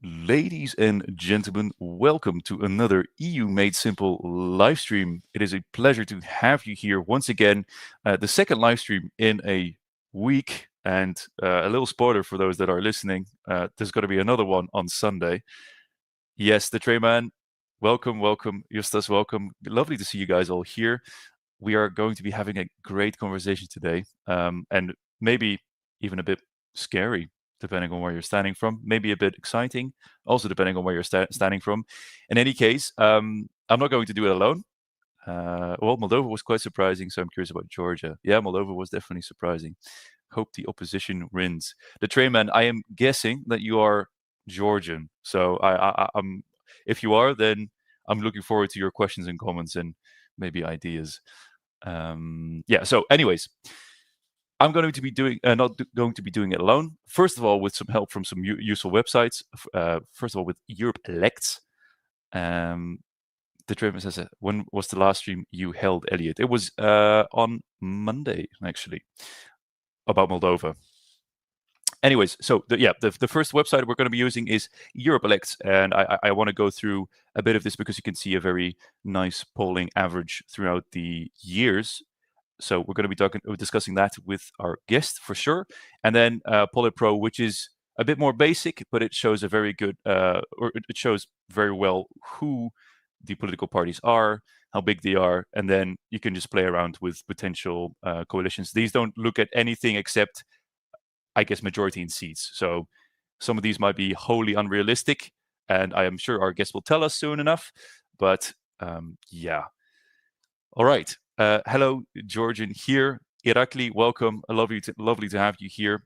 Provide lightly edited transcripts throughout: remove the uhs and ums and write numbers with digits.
Ladies and gentlemen, welcome to another EU Made Simple live stream. It is a pleasure to have you here once again. The second live stream in a week, and a little spoiler for those that are listening, there's going to be another one on Sunday. Yes, the Trayman, welcome. Justus, welcome. Lovely to see you guys all here. We are going to be having a great conversation today, and maybe even a bit scary, depending on where you're standing from. Maybe a bit exciting, also depending on where you're standing from. In any case, I'm not going to do it alone. Well, Moldova was quite surprising, so I'm curious about Georgia. Yeah, Moldova was definitely surprising. Hope the opposition wins. The Trayman, I am guessing that you are Georgian. So I'm. If you are, then I'm looking forward to your questions and comments and maybe ideas. Yeah. So, anyways, I'm going to be doing not going to be doing it alone. First of all, with some help from some useful websites. First of all, with Europe Elects. The Trayman says, when was the last stream you held, Elliot? It was on Monday, actually, about Moldova. Anyways, so the first website we're going to be using is Europe Elects, and I want to go through a bit of this because you can see a very nice polling average throughout the years. So we're going to be discussing that with our guest for sure, and then Politpro, which is a bit more basic, but it shows a very good, or it shows very well who the political parties are, how big they are, and then you can just play around with potential coalitions. These don't look at anything except, I guess, majority in seats. So some of these might be wholly unrealistic, and I am sure our guest will tell us soon enough. But yeah. All right. Hello, Georgian here. Irakli, welcome. Lovely to have you here.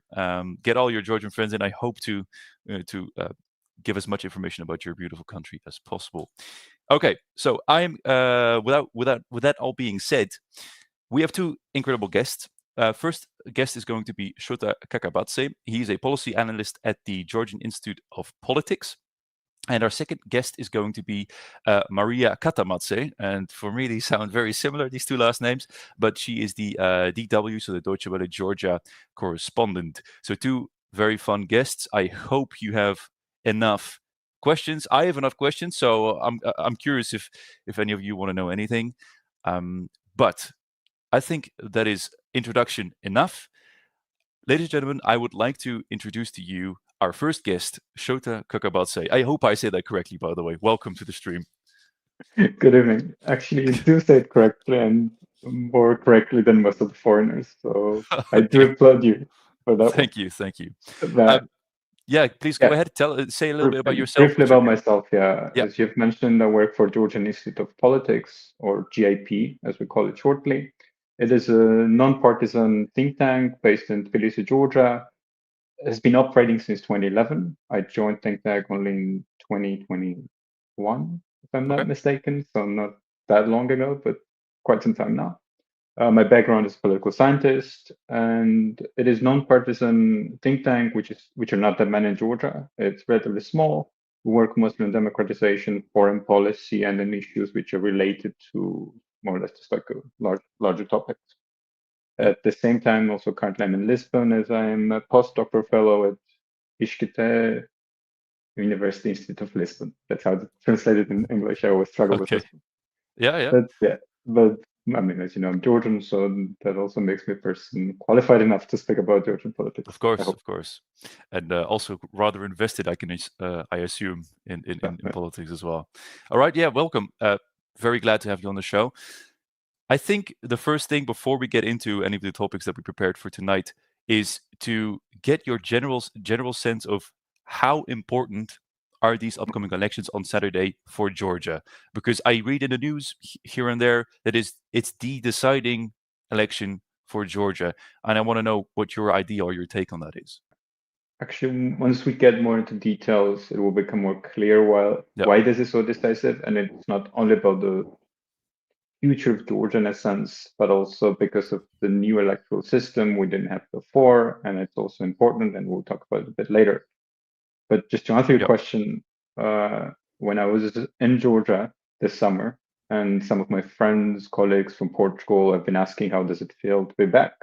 Get all your Georgian friends in. I hope to give as much information about your beautiful country as possible. Okay, so I'm with that all being said, we have two incredible guests. First guest is going to be Shota Kakabadze. He's a policy analyst at the Georgian Institute of Politics. And our second guest is going to be Maria Katamadze. And for me, they sound very similar, these two last names, but she is the DW, so the Deutsche Welle Georgia correspondent. So two very fun guests. I hope you have enough questions. I have enough questions, so I'm curious if any of you want to know anything. But I think that is introduction enough. Ladies and gentlemen, I would like to introduce to you our first guest, Shota Kakabadze. I hope I say that correctly, by the way. Welcome to the stream. Good evening. Actually, you do say it correctly and more correctly than most of the foreigners. So I do Okay. applaud you for that one. Thank you. That, Yeah, please go yeah, ahead. Say a little bit about yourself. briefly What's your about name? myself. Yeah, Yeah. as you've mentioned, I work for Georgian Institute of Politics, or GIP, as we call it shortly. It is a non-partisan think tank based in Tbilisi, Georgia. It has been operating since 2011. I joined think tank only in 2021, if I'm Okay. not mistaken. So not that long ago, but quite some time now. My background is political scientist, and it is non-partisan think tank, which are not that many in Georgia. It's relatively small. We work mostly on democratization, foreign policy, and on issues which are related to more or less just like a larger topics. Yeah. At the same time, also currently I'm in Lisbon as I'm a postdoctoral fellow at Isqueté University Institute of Lisbon. That's how it's translated in English. I always struggle with Okay. this. Yeah. But yeah, but I mean, as you know, I'm Georgian, so that also makes me a person qualified enough to speak about Georgian politics. Of I course, hope. of course, and also rather invested. I assume in politics as well. All right. Yeah. Welcome. Very glad to have you on the show. I think the first thing before we get into any of the topics that we prepared for tonight is to get your general sense of how important are these upcoming elections on Saturday for Georgia? Because I read in the news here and there that it's the deciding election for Georgia, and I want to know what your idea or your take on that is. Actually, once we get more into details, it will become more clear Yeah. why this is so decisive, and it's not only about the future of Georgia in a sense, but also because of the new electoral system we didn't have before, and it's also important, and we'll talk about it a bit later. But just to answer your Yeah. question, when I was in Georgia this summer, and some of my friends, colleagues from Portugal have been asking how does it feel to be back.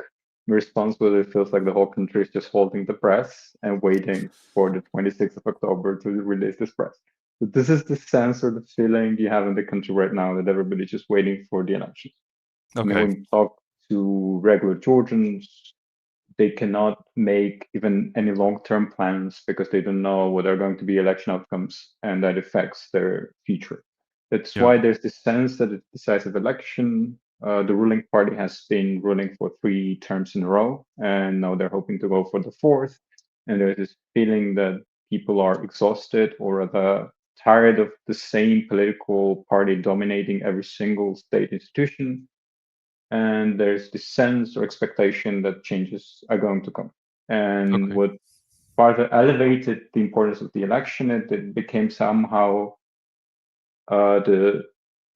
responsible, it feels like the whole country is just holding the breath and waiting for the 26th of October to release this press. So this is the sense or the feeling you have in the country right now, that everybody's just waiting for the elections. I mean, Okay. when you talk to regular Georgians, they cannot make even any long-term plans because they don't know what are going to be election outcomes, and that affects their future. That's Yeah. why there's this sense that it's a decisive election. The ruling party has been ruling for 3 terms in a row, and now they're hoping to go for the 4th. And there's this feeling that people are exhausted or rather tired of the same political party dominating every single state institution. And there's this sense or expectation that changes are going to come. And Okay. what further elevated the importance of the election, it became somehow the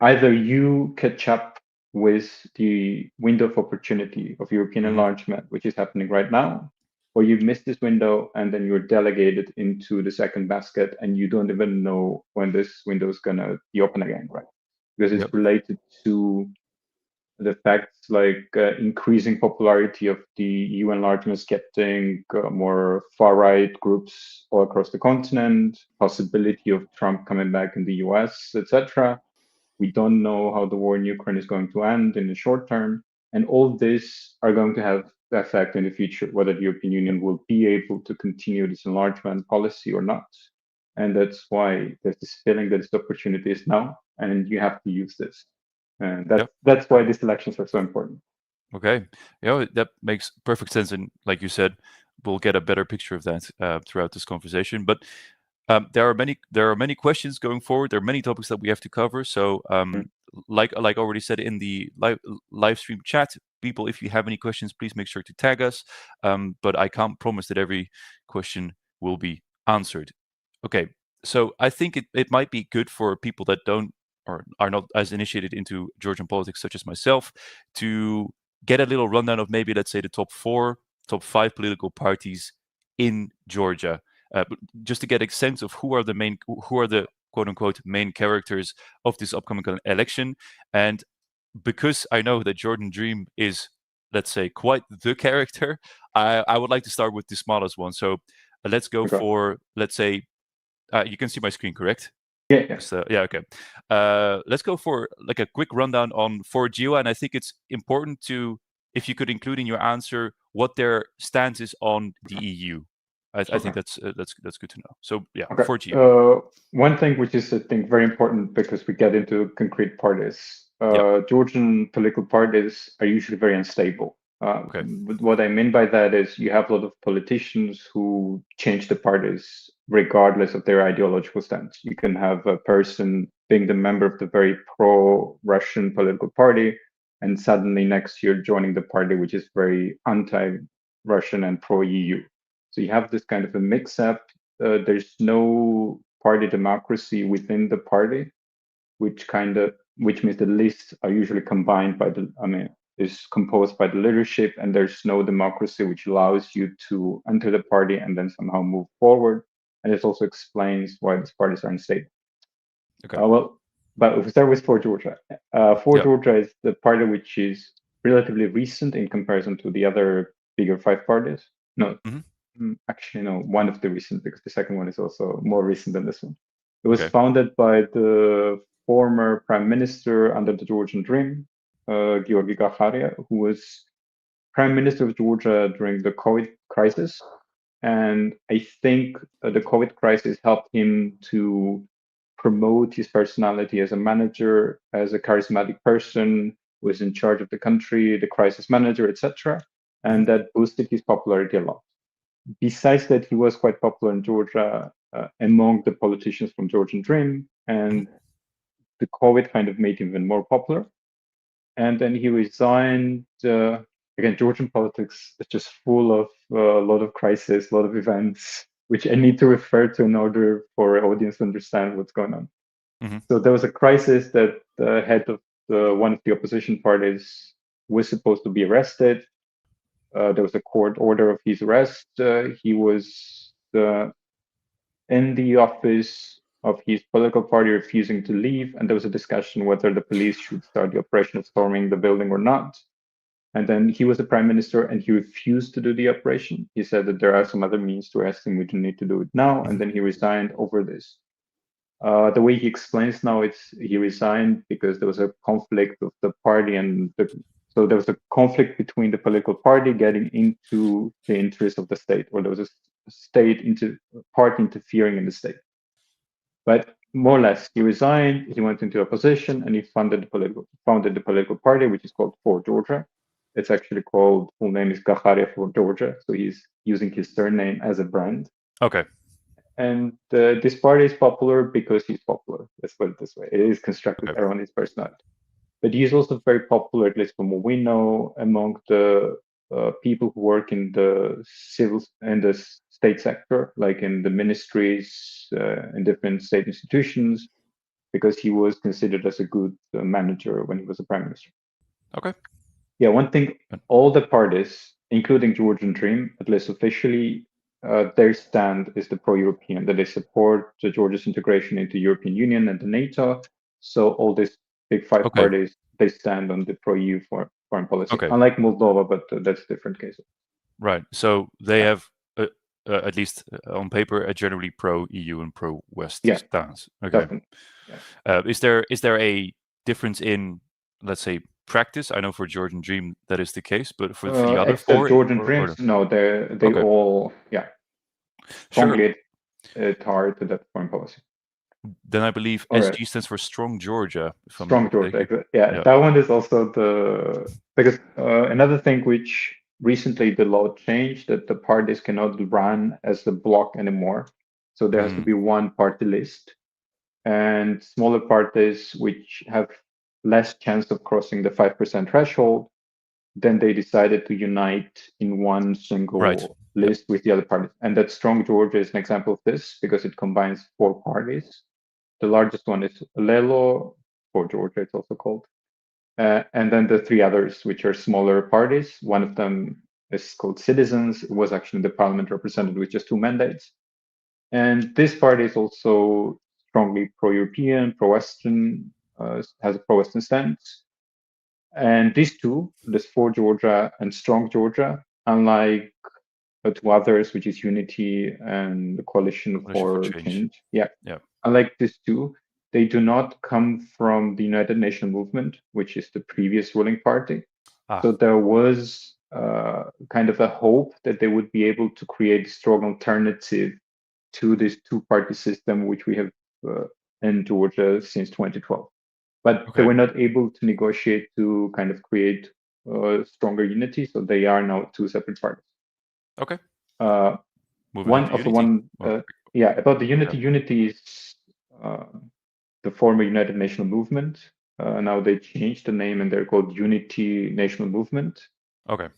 either you catch up with the window of opportunity of European Hmm. enlargement, which is happening right now, or you miss this window and then you're delegated into the second basket and you don't even know when this window is gonna be open again, right? Because Yep. it's related to the facts like increasing popularity of the EU enlargements, getting more far-right groups all across the continent, possibility of Trump coming back in the US, etc. We don't know how the war in Ukraine is going to end in the short term. And all this are going to have effect in the future, whether the European Union will be able to continue this enlargement policy or not. And that's why there's this feeling that this opportunity is now, and you have to use this. And Yep. that's why these elections are so important. Okay. Yeah, that makes perfect sense. And like you said, we'll get a better picture of that throughout this conversation. But there are many questions going forward. There are many topics that we have to cover. So, like already said in the live stream chat, people, if you have any questions, please make sure to tag us. But I can't promise that every question will be answered. Okay. So I think it might be good for people that don't or are not as initiated into Georgian politics, such as myself, to get a little rundown of maybe, let's say, the top 4, top 5 political parties in Georgia, just to get a sense of who are the quote unquote main characters of this upcoming election. And because I know that Georgian Dream is, let's say, quite the character, I would like to start with the smallest one. So let's go Okay. for, let's say, you can see my screen, correct? Yeah. So, yeah, okay. Let's go for like a quick rundown on for Geo, and I think it's important to, if you could include in your answer what their stance is on the EU. I think Okay. that's good to know. So yeah, Okay. for Geo. One thing which is, I think, very important because we get into concrete parties. Yeah. Georgian political parties are usually very unstable. Okay. What I mean by that is you have a lot of politicians who change the parties regardless of their ideological stance. You can have a person being the member of the very pro-Russian political party and suddenly next year joining the party which is very anti-Russian and pro-EU. So you have this kind of a mix-up. There's no party democracy within the party, which means the lists are usually combined by is composed by the leadership, and there's no democracy which allows you to enter the party and then somehow move forward. And it also explains why these parties are unstable. Okay. But if we start with For Georgia, For Yeah. Georgia is the party which is relatively recent in comparison to the other bigger 5 parties. No, Hmm. actually, no, one of the recent, because the second one is also more recent than this one. It was Okay. founded by the former prime minister under the Georgian Dream, Georgi Gakharia, who was prime minister of Georgia during the COVID crisis. And I think the COVID crisis helped him to promote his personality as a manager, as a charismatic person who was in charge of the country, the crisis manager, etc. Hmm. And that boosted his popularity a lot. Besides that, he was quite popular in Georgia among the politicians from Georgian Dream, Hmm. and the COVID kind of made him even more popular. And then he resigned. Again, Georgian politics is just full of a lot of crises, a lot of events, which I need to refer to in order for our audience to understand what's going on. Hmm. So there was a crisis that the head of one of the opposition parties was supposed to be arrested. There was a court order of his arrest. He was in the office of his political party refusing to leave, and there was a discussion whether the police should start the operation of storming the building or not. And then he was the prime minister and he refused to do the operation. He said that there are some other means to arrest him. We don't need to do it now. And then he resigned over this. The way he explains now, it's he resigned because there was a conflict of the party and so there was a conflict between the political party getting into the interest of the state, or there was a party interfering in the state. But more or less, he resigned, he went into opposition, and he founded the political party, which is called For Georgia. It's actually called, full name is Gacharia for Georgia, so he's using his surname as a brand. Okay. And this party is popular because he's popular. Let's put it this way. It is constructed around his personality. But he's also very popular, at least from what we know, among the people who work in the civil and the state sector, like in the ministries, in different state institutions, because he was considered as a good manager when he was a prime minister. Okay. Yeah, one thing, all the parties, including Georgian Dream, at least officially, their stand is the pro-European, that they support Georgia's integration into the European Union and the NATO. So all these big five parties, they stand on the pro-EU foreign policy, unlike Moldova, but that's a different case. Right. So they have, at least on paper, a generally pro-EU and pro-West stance. Okay. Yeah. Is there a difference in, let's say, practice? I know for Georgian Dream that is the case, but for the other four, Georgian Dreams, no, they all strongly adhere to that foreign policy. Then I believe SG stands for Strong Georgia. Strong Georgia, yeah. That one is also because another thing which recently the law changed, that the parties cannot run as a bloc anymore. So there has to be one party list, and smaller parties which have less chance of crossing the 5% threshold, then they decided to unite in one single list with the other parties. And that Strong Georgia is an example of this because it combines 4 parties. The largest one is Lelo, for Georgia, it's also called. And then the 3 others, which are smaller parties. One of them is called Citizens. It was actually the parliament represented with just 2 mandates. And this party is also strongly pro-European, pro-Western, has a pro-Western stance. And these 2, this For Georgia and Strong Georgia, unlike 2 others, which is Unity and the Coalition for Change. Yeah. Unlike these 2, they do not come from the United Nations movement, which is the previous ruling party. So there was kind of a hope that they would be able to create a strong alternative to this 2-party system, which we have in Georgia since 2012. But they were not able to negotiate to kind of create stronger unity. So they are now 2 separate parties. Okay. About the unity. Unity is the former United Nations movement. Now they changed the name and they're called Unity National Movement. Okay.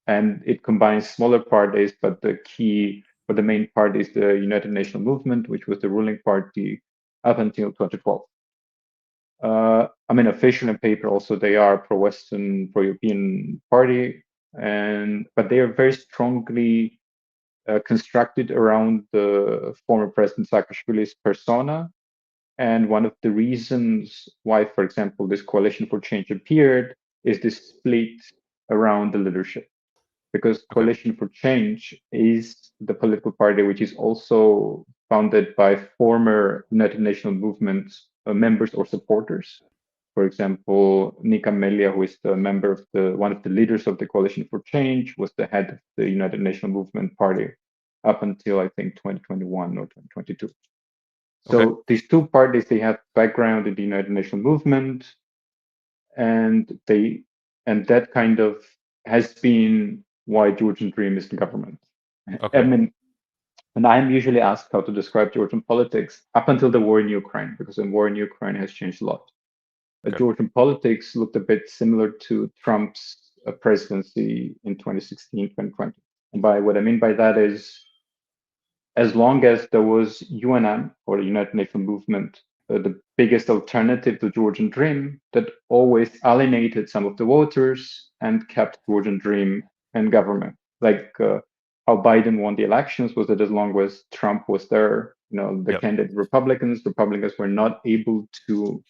And it combines smaller parties, but the main party is the United Nations movement, which was the ruling party up until 2012. Official on paper also they are pro-Western, pro-European party, but they are very strongly constructed around the former President Saakashvili's persona. And one of the reasons why, for example, this Coalition for Change appeared is this split around the leadership. Because Coalition for Change is the political party which is also founded by former United Nations movement members or supporters. For example, Nika Melia, who is the member of one of the leaders of the Coalition for Change, was the head of the United Nations movement party up until I think 2021 or 2022. So these 2 parties, they have background in the United Nations movement, and that kind of has been why Georgian Dream is the government. And I'm usually asked how to describe Georgian politics up until the war in Ukraine, because the war in Ukraine has changed a lot. Georgian politics looked a bit similar to Trump's presidency in 2016, 2020. And what I mean by that is, as long as there was UNM, or the United Nations movement, the biggest alternative to Georgian Dream, that always alienated some of the voters and kept Georgian Dream in government. Like how Biden won the elections was that as long as Trump was there, the candidate Republicans were not able to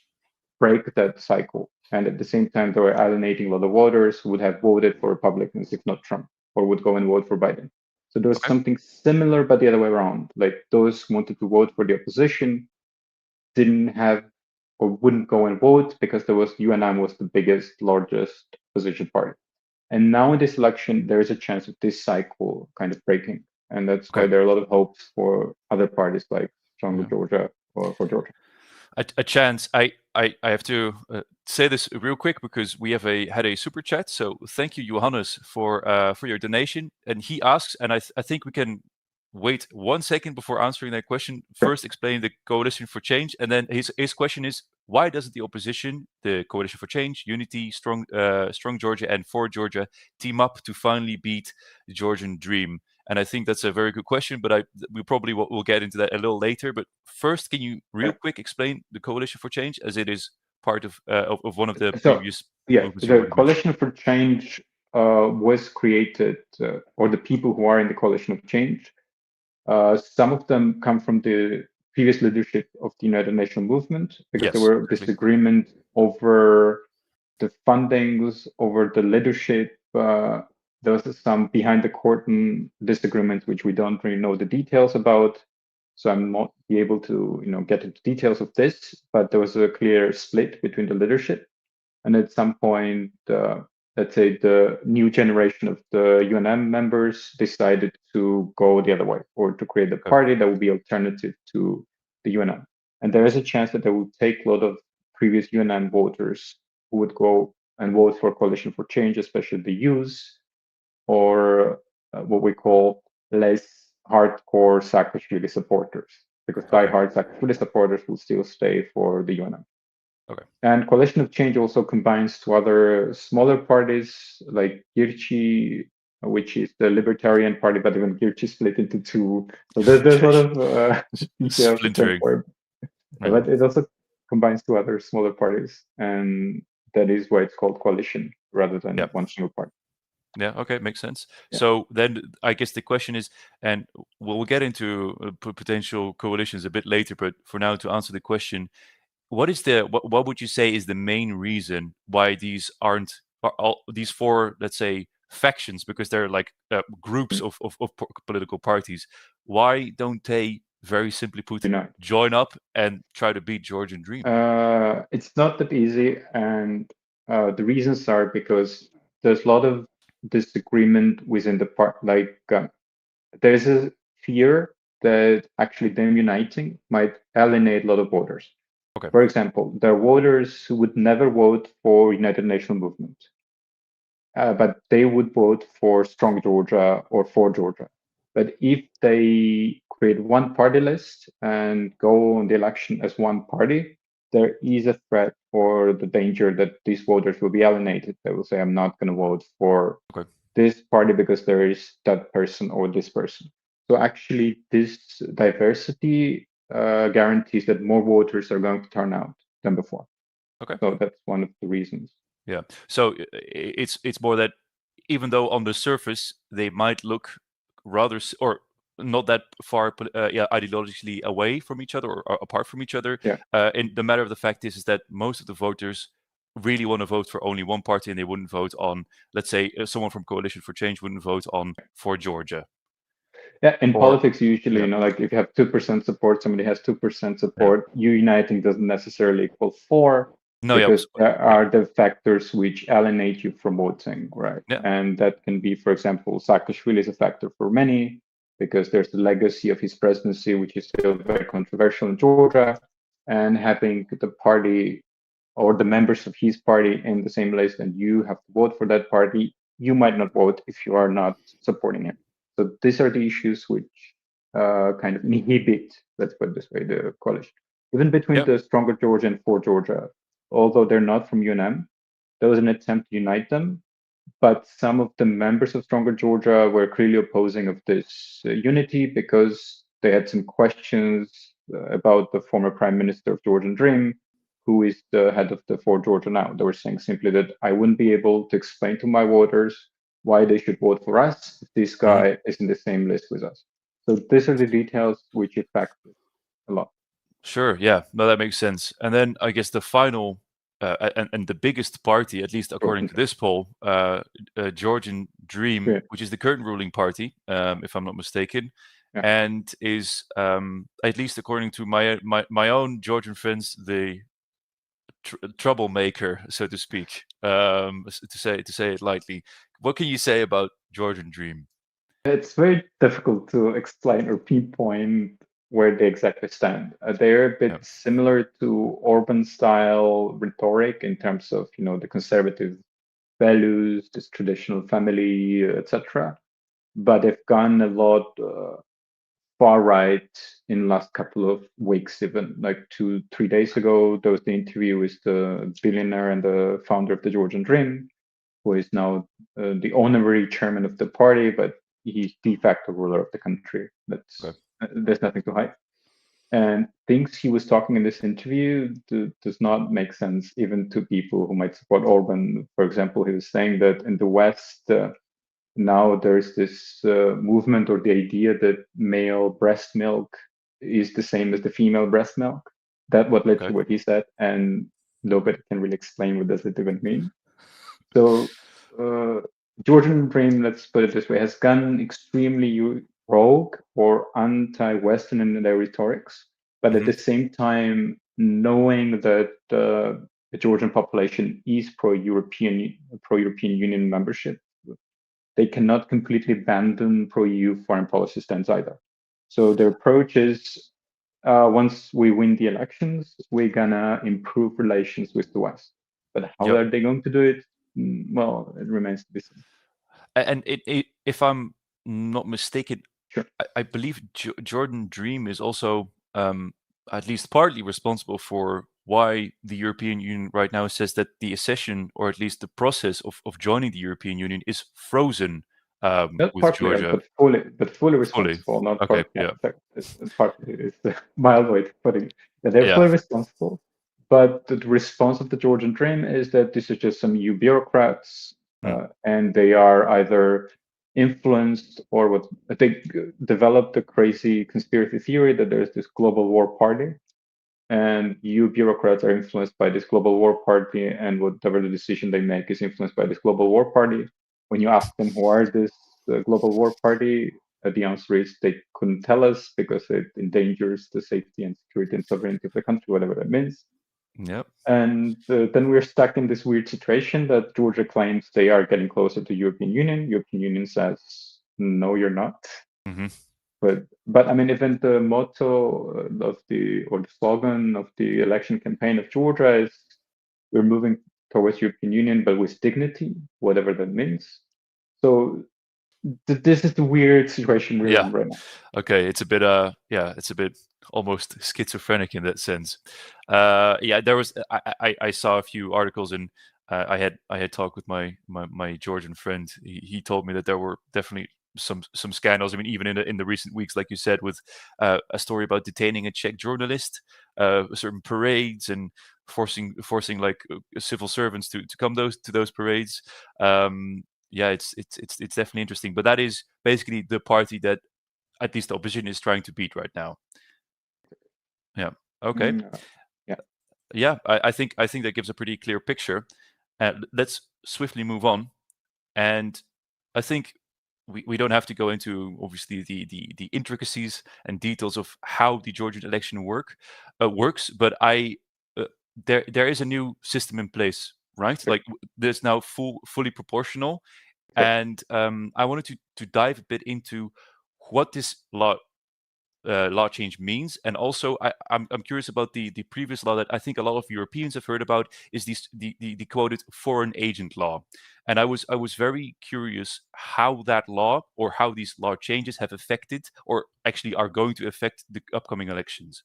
break that cycle. And at the same time, they were alienating a lot of voters who would have voted for Republicans if not Trump, or would go and vote for Biden. So there was something similar, but the other way around. Like those who wanted to vote for the opposition didn't have or wouldn't go and vote because there was UNM was the biggest, largest opposition party. And now in this election, there is a chance of this cycle kind of breaking. And that's why there are a lot of hopes for other parties like Stronger Georgia or for Georgia. A chance. I have to say this real quick because we have had a super chat. So thank you, Johannes, for your donation. And he asks, and I think we can wait 1 second before answering that question. First, explain the Coalition for Change, and then his question is, why doesn't the opposition, the Coalition for Change, Unity, Strong Georgia, and For Georgia, team up to finally beat the Georgian Dream? And I think that's a very good question, but we probably will get into that a little later. But first, can you real quick explain the Coalition for Change, as it is part of one of the previous movements? The Coalition for Change was created, or the people who are in the Coalition of Change, some of them come from the previous leadership of the United Nations movement, because there were disagreements over the fundings, over the leadership. There was some behind the curtain disagreements, which we don't really know the details about. So I'm not be able to, get into details of this, but there was a clear split between the leadership. And at some point, let's say the new generation of the UNM members decided to go the other way, or to create a party that would be alternative to the UNM. And there is a chance that they will take a lot of previous UNM voters who would go and vote for Coalition for Change, especially the youth, or what we call less hardcore Saakashvili supporters, because die-hard Saakashvili supporters will still stay for the UNM. And Coalition of Change also combines two other smaller parties like Girchi, which is the Libertarian Party, but even Girchi split into two. So there's a lot of details. But it also combines two other smaller parties, and that is why it's called coalition rather than one single party. Yeah, okay, makes sense. Yeah. So then I guess the question is, and we'll get into potential coalitions a bit later, but for now, to answer the question, what would you say is the main reason why these aren't these four, let's say, factions, because they're like groups of political parties, why don't they, very simply put, join up and try to beat Georgian Dream? It's not that easy, and the reasons are because there's a lot of disagreement within the part. Like there's a fear that actually them uniting might alienate a lot of voters. For example, there are voters who would never vote for United Nations movement, but they would vote for Strong Georgia or For Georgia. But if they create one party list and go on the election as one party, there is a threat or the danger that these voters will be alienated. They will say, I'm not going to vote for this party because there is that person or this person. So actually, this diversity guarantees that more voters are going to turn out than before. So that's one of the reasons. Yeah. So it's more that even though on the surface they might look rather or not that far ideologically away from each other or apart from each other, and the matter of the fact is that most of the voters really want to vote for only one party, and they wouldn't vote on, let's say, someone from Coalition for Change wouldn't vote on For Georgia. Yeah, in politics, usually, like if you have 2% support, somebody has 2% support, you uniting doesn't necessarily equal 4, because there are the factors which alienate you from voting, right? And that can be, for example, Saakashvili is a factor for many, because there's the legacy of his presidency, which is still very controversial in Georgia, and having the party or the members of his party in the same list, and you have to vote for that party, you might not vote if you are not supporting him. So these are the issues which kind of inhibit, let's put it this way, the coalition. Even between the Stronger Georgia and For Georgia, although they're not from UNM, there was an attempt to unite them, but some of the members of Stronger Georgia were clearly opposing of this unity because they had some questions about the former Prime Minister of Georgian Dream, who is the head of the For Georgia now. They were saying simply that I wouldn't be able to explain to my voters why they should vote for us if this guy is in the same list with us. So these are the details which affect a lot. Sure, yeah, no, that makes sense. And then I guess the final and the biggest party, at least according to this poll, Georgian Dream, Yeah. which is the current ruling party, if I'm not mistaken, Yeah. and is, at least according to my own Georgian friends, the troublemaker, so to speak, to say it lightly. What can you say about Georgian Dream? It's very difficult to explain or pinpoint where they exactly stand. They're a bit similar to Orban-style rhetoric in terms of, the conservative values, this traditional family, etc. But they've gone a lot far right in the last couple of weeks, even like 2-3 days ago. There was the interview with the billionaire and the founder of the Georgian Dream, who is now the honorary chairman of the party, but he's de facto ruler of the country. There's nothing to hide. And things he was talking in this interview does not make sense, even to people who might support Orban. For example, he was saying that in the West, now there's this movement or the idea that male breast milk is the same as the female breast milk. That what led to what he said, and nobody can really explain what does it even mean. So Georgian Dream, let's put it this way, has gone extremely rogue or anti-Western in their rhetorics, but at the same time, knowing that the Georgian population is pro-European Union membership, they cannot completely abandon pro-EU foreign policy stance either. So their approach is, once we win the elections, we're gonna improve relations with the West. But how are they going to do it? Well, it remains to be seen. And if I'm not mistaken, sure. I believe Georgian Dream is also at least partly responsible for why the European Union right now says that the accession, or at least the process of joining the European Union, is frozen Not with partly, Georgia. but fully responsible. Not okay, partly. It's partly is the mild way to put it. They're fully responsible. But the response of the Georgian Dream is that this is just some EU bureaucrats, and they are either influenced or what they developed a crazy conspiracy theory that there's this global war party, and EU bureaucrats are influenced by this global war party, and whatever the decision they make is influenced by this global war party. When you ask them who are this global war party, the answer is they couldn't tell us because it endangers the safety and security and sovereignty of the country, whatever that means. Yep. And then we're stuck in this weird situation that Georgia claims they are getting closer to European Union. European Union says, no, you're not. But I mean, even the motto of the slogan of the election campaign of Georgia is, we're moving towards European Union, but with dignity, whatever that means. So this is the weird situation we're in right now. Okay, it's a bit it's a bit almost schizophrenic in that sense. There was I saw a few articles, and I had talked with my Georgian friend. He told me that there were definitely some scandals. I mean, even in the recent weeks, like you said, with a story about detaining a Czech journalist, certain parades, and forcing like civil servants to come to those parades. It's definitely interesting. But that is basically the party that at least the opposition is trying to beat right now. Yeah. Okay. I think that gives a pretty clear picture. Let's swiftly move on. And I think we don't have to go into obviously the intricacies and details of how the Georgian election works, but there is a new system in place, right? Like there's now fully proportional, and I wanted to dive a bit into what this law change means, and also I'm curious about the previous law that I think a lot of Europeans have heard about, is the quoted foreign agent law, and I was very curious how that law, or how these law changes have affected, or actually are going to affect, the upcoming elections.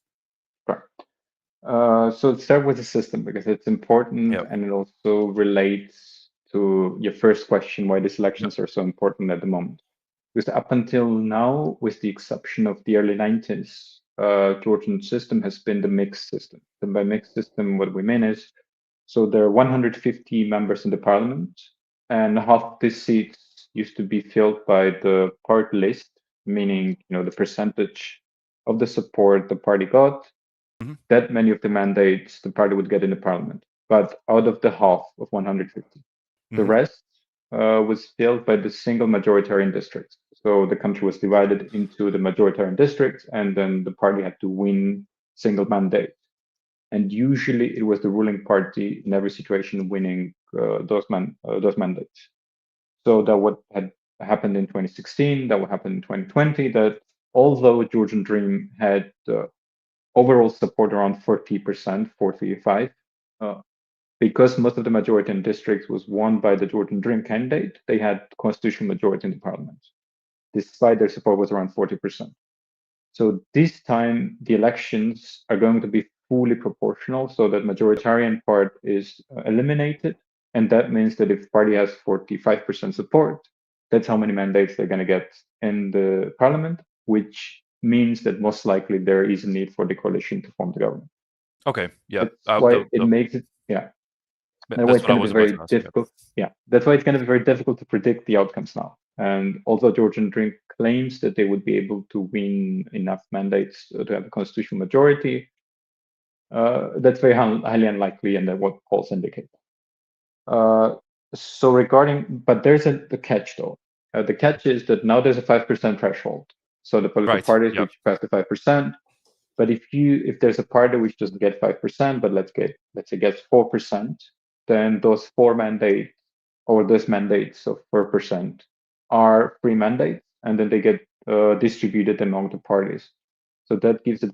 Right. So let's start with the system, because it's important, and it also relates to your first question, why these elections are so important at the moment. Because up until now, with the exception of the early 90s, Georgian system has been the mixed system. And by mixed system, what we mean is, so there are 150 members in the parliament, and half these seats used to be filled by the party list, meaning the percentage of the support the party got. That many of the mandates the party would get in the parliament. but out of the half of 150. The rest was filled by the single majoritarian districts. So the country was divided into the majoritarian districts, and then the party had to win single mandate. And usually it was the ruling party in every situation winning those mandates. So that what had happened in 2016, that what happened in 2020, that although Georgian Dream had overall support around 40%, 45, because most of the majority in districts was won by the Georgian Dream candidate, they had constitutional majority in the parliament, despite their support was around 40%. So this time, the elections are going to be fully proportional, so that majoritarian part is eliminated. And that means that if the party has 45% support, that's how many mandates they're going to get in the parliament, which means that most likely there is a need for the coalition to form the government. Okay, yeah. That's why it makes it, yeah. That's why it's going to be very difficult. Yeah, that's why it's going to be very difficult to predict the outcomes now. And although Georgian Dream claims that they would be able to win enough mandates to have a constitutional majority, that's very highly unlikely, and that's what polls indicate. So regarding, but there's a catch though. The catch is that now there's a 5% threshold. So the political parties which pass the 5%. But if there's a party which doesn't get 5%, but let's say gets 4%, then those 4 mandates or those mandates of 4% are free mandates, and then they get distributed among the parties. So that gives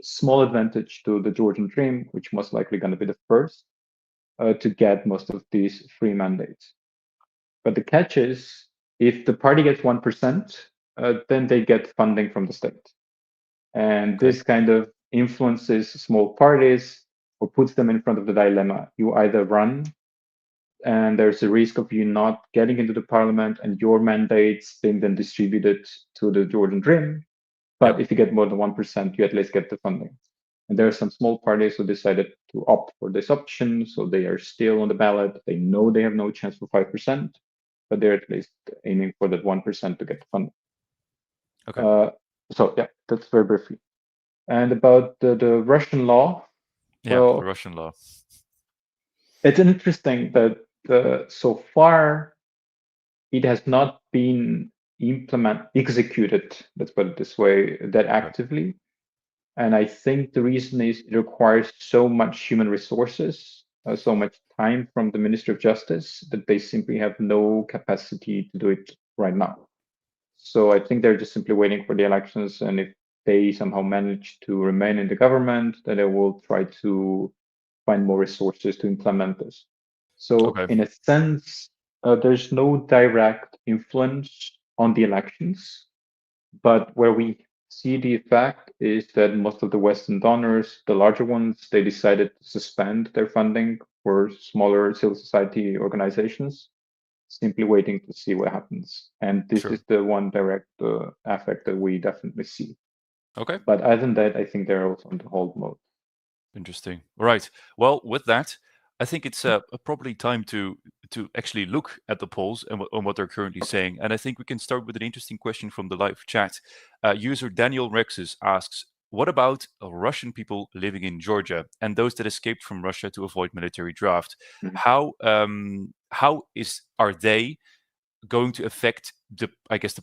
small advantage to the Georgian Dream, which most likely going to be the first to get most of these free mandates. But the catch is, if the party gets 1%, then they get funding from the state. And this kind of influences small parties or puts them in front of the dilemma. You either run, and there's a risk of you not getting into the parliament and your mandates being then distributed to the Georgian Dream. But if you get more than 1%, you at least get the funding. And there are some small parties who decided to opt for this option. So they are still on the ballot. They know they have no chance for 5%, but they're at least aiming for that 1% to get the funding. Okay. So yeah, that's very briefly. And about the Russian law. Yeah, well, the Russian law. It's interesting that so far it has not been executed, let's put it this way, that actively. And I think the reason is it requires so much human resources, so much time from the Ministry of Justice, that they simply have no capacity to do it right now. So I think they're just simply waiting for the elections, and if they somehow manage to remain in the government, then they will try to find more resources to implement this. So in a sense, there's no direct influence on the elections, but where we see the effect is that most of the Western donors, the larger ones, they decided to suspend their funding for smaller civil society organizations, simply waiting to see what happens. And this is the one direct effect that we definitely see. Okay. But other than that, I think they're also on the hold mode. Interesting. All right. Well, with that, I think it's probably time to actually look at the polls and what they're currently saying. And I think we can start with an interesting question from the live chat. User Daniel Rexus asks, what about Russian people living in Georgia and those that escaped from Russia to avoid military draft? How are they going to affect the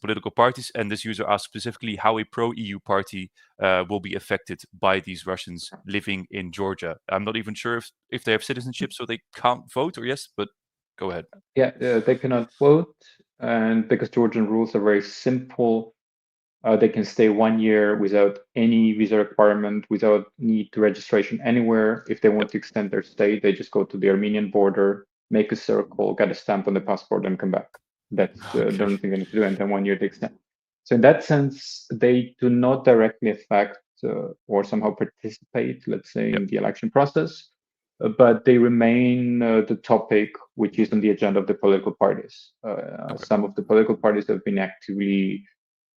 political parties? And this user asks specifically how a pro-EU party will be affected by these Russians living in Georgia. I'm not even sure if they have citizenship, so they can't vote, or yes, but go ahead. Yeah, they cannot vote, and because Georgian rules are very simple, they can stay 1 year without any visa requirement, without need to registration anywhere. If they want to extend their stay, they just go to the Armenian border, make a circle, get a stamp on the passport, and come back. That's the only thing they need to do, and then 1 year they extend. So in that sense, they do not directly affect or somehow participate, let's say, in the election process, but they remain the topic which is on the agenda of the political parties. Some of the political parties have been actively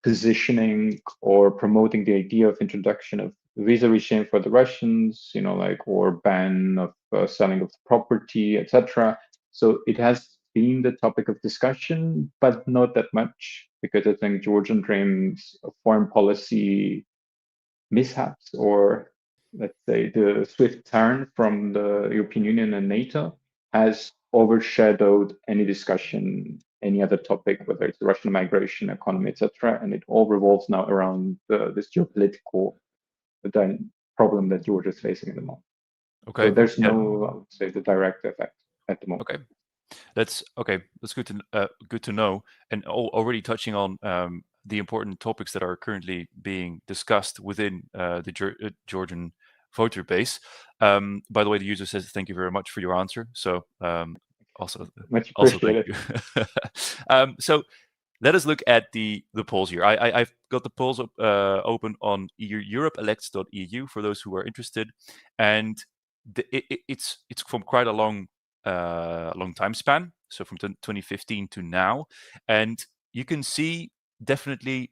positioning or promoting the idea of introduction of visa regime for the Russians, or ban of selling of property, etc. So it has been the topic of discussion, but not that much, because I think Georgian Dream's foreign policy mishaps or let's say, the swift turn from the European Union and NATO has overshadowed any discussion, any other topic, whether it's Russian migration, economy, etc. And it all revolves now around this geopolitical problem that Georgia is facing at the moment. Okay. So there's no, I would say, the direct effect at the moment. Okay. That's good to know. And already touching on the important topics that are currently being discussed within the Georgian voter base. By the way, the user says thank you very much for your answer. So also Much thank appreciated. you. So let us look at the polls here. I've got the polls open on europeelects.eu for those who are interested, and it's from quite a long time span, so from 2015 to now, and you can see definitely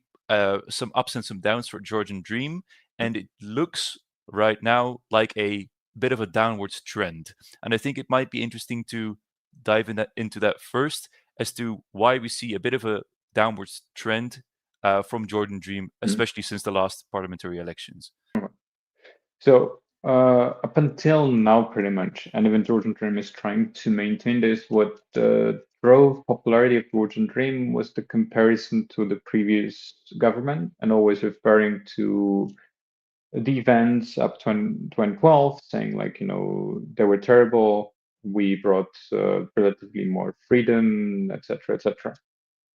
some ups and some downs for Georgian Dream, and it looks right now like a bit of a downwards trend. And I think it might be interesting to dive into that first, as to why we see a bit of a downwards trend from Georgian Dream, especially since the last parliamentary elections. So up until now, pretty much, and even Georgian Dream is trying to maintain this, what drove popularity of Georgian Dream was the comparison to the previous government, and always referring to the events up to 2012, saying like, they were terrible, we brought relatively more freedom, etc., etc.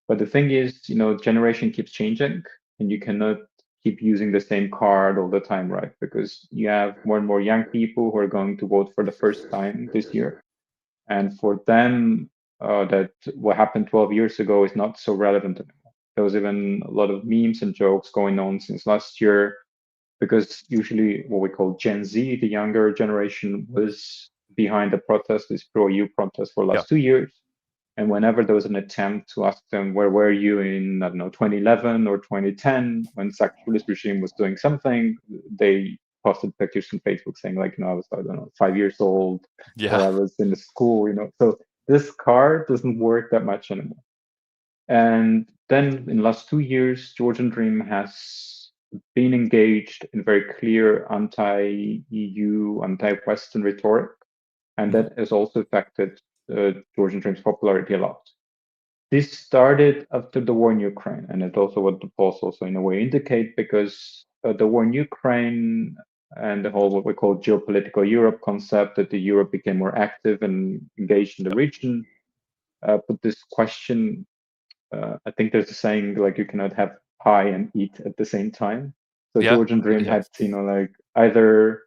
But the thing is, generation keeps changing, and you cannot keep using the same card all the time, right? Because you have more and more young people who are going to vote for the first time this year. And for them, that what happened 12 years ago is not so relevant anymore. There was even a lot of memes and jokes going on since last year, because usually what we call Gen Z, the younger generation, was behind the protest, this pro-EU protest for the last 2 years. And whenever there was an attempt to ask them, where were you in, I don't know, 2011 or 2010, when Saakashvili's regime was doing something, they posted pictures on Facebook saying like, I was, I don't know, 5 years old, or I was in the school, So this card doesn't work that much anymore. And then in the last 2 years, Georgian Dream has been engaged in very clear anti-EU, anti-Western rhetoric, and that has also affected Georgian Dream's popularity a lot. This started after the war in Ukraine, and it's also what the polls also in a way indicate, because the war in Ukraine and the whole what we call geopolitical Europe concept, that the Europe became more active and engaged in the region, put this question. I think there's a saying like you cannot have pie and eat at the same time. So Georgian Dream had, like either,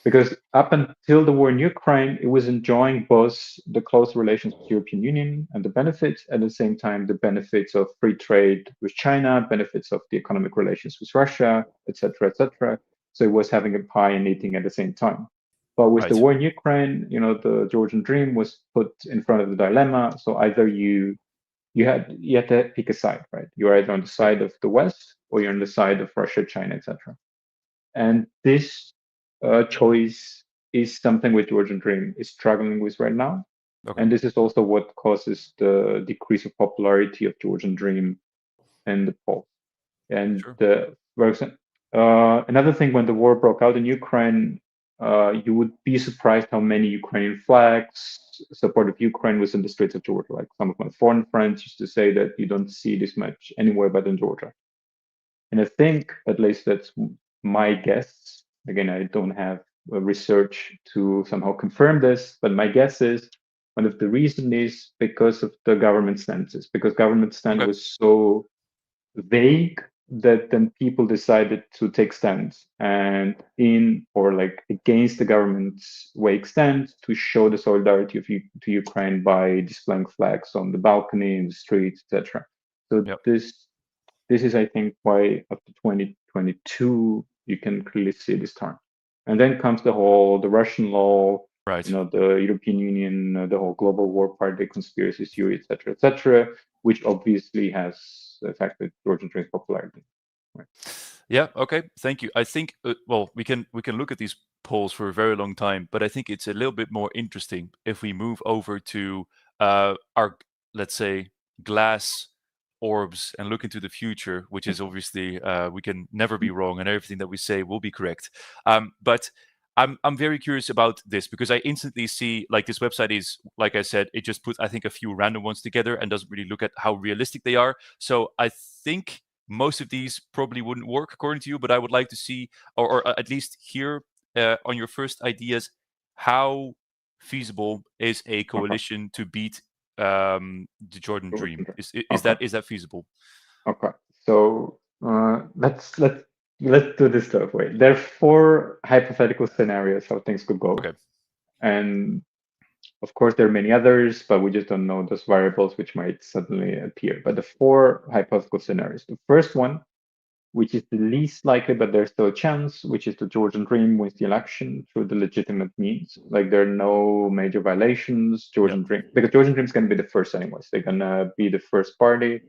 because up until the war in Ukraine, it was enjoying both the close relations with the European Union and the benefits, at the same time, the benefits of free trade with China, benefits of the economic relations with Russia, etc., etc. So it was having a pie and eating at the same time. But with the war in Ukraine, the Georgian Dream was put in front of the dilemma. So either you had to pick a side, right? You're either on the side of the West or you're on the side of Russia, China, etc. And this choice is something which Georgian Dream is struggling with right now. Okay. And this is also what causes the decrease of popularity of Georgian Dream in the polls. And another thing, when the war broke out in Ukraine, you would be surprised how many Ukrainian flags supported Ukraine was in the streets of Georgia. Like some of my foreign friends used to say that you don't see this much anywhere but in Georgia. And I think, at least that's my guess. Again, I don't have research to somehow confirm this, but my guess is one of the reasons is because of the government stances, because government stand was so vague that then people decided to take stands and in or like against the government's vague stand to show the solidarity of to Ukraine by displaying flags on the balcony, in the streets, etc. So this is, I think, why up to 2022 you can clearly see this turn. And then comes the Russian law, the European Union, the whole global war party, conspiracy theory, etc., which obviously has affected Georgian Dream's popularity. Right. Yeah. Okay. Thank you. I think we can look at these polls for a very long time, but I think it's a little bit more interesting if we move over to our, let's say, glass orbs and look into the future, which is obviously we can never be wrong, and everything that we say will be correct. But I'm very curious about this because I instantly see like this website is, like I said, it just puts I think a few random ones together and doesn't really look at how realistic they are. So I think most of these probably wouldn't work according to you, but I would like to see or at least hear on your first ideas how feasible is a coalition to beat the Georgian Dream? Is that feasible? Okay, so let's do this that way. There are 4 hypothetical scenarios how things could go, Okay. and of course there are many others, but we just don't know those variables which might suddenly appear. But the 4 hypothetical scenarios. The first one, which is the least likely, but there's still a chance, which is the Georgian Dream wins the election through the legitimate means. Like there are no major violations. Georgian Dream, because Georgian Dream is going to be the first anyways. They're going to be the first party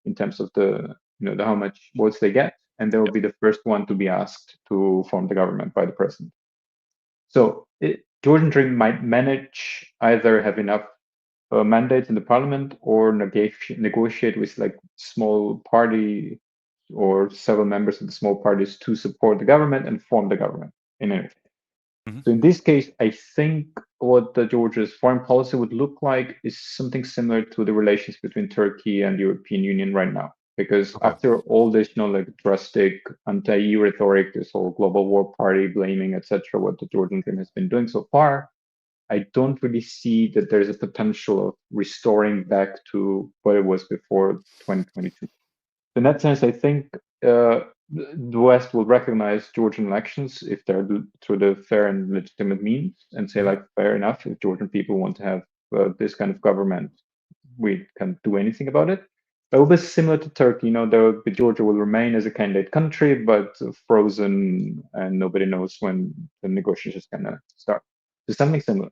in terms of the how much votes they get, and they will be the first one to be asked to form the government by the president. So Georgian Dream might manage either have enough mandates in the parliament or negotiate with like small party or several members of the small parties to support the government and form the government in any case. So in this case, I think what the Georgia's foreign policy would look like is something similar to the relations between Turkey and the European Union right now. Because after all this, like drastic anti-EU rhetoric, this whole global war party blaming, etc., what the Georgian Dream has been doing so far, I don't really see that there's a potential of restoring back to what it was before 2022. In that sense, I think the West will recognize Georgian elections if they're through the fair and legitimate means and say, like, fair enough, if Georgian people want to have this kind of government, we can't do anything about it. It will be similar to Turkey. Georgia will remain as a candidate country, but frozen, and nobody knows when the negotiations are going to start. So something similar.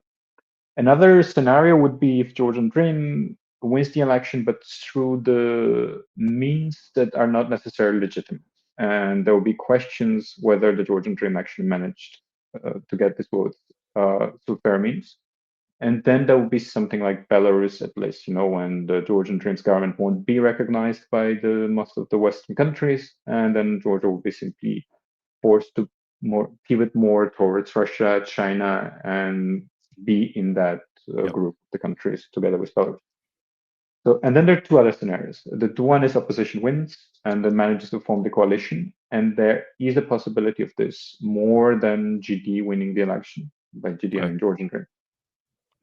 Another scenario would be if Georgian Dream wins the election, but through the means that are not necessarily legitimate. And there will be questions whether the Georgian Dream actually managed to get this vote through fair means. And then there will be something like Belarus, at least, when the Georgian Dream's government won't be recognized by the most of the Western countries, and then Georgia will be simply forced to pivot more towards Russia, China, and be in that group of the countries together with Belarus. So, and then there are 2 other scenarios. The one is opposition wins and then manages to form the coalition, and there is a possibility of this more than GD winning the election. By GD, I mean Georgian Dream.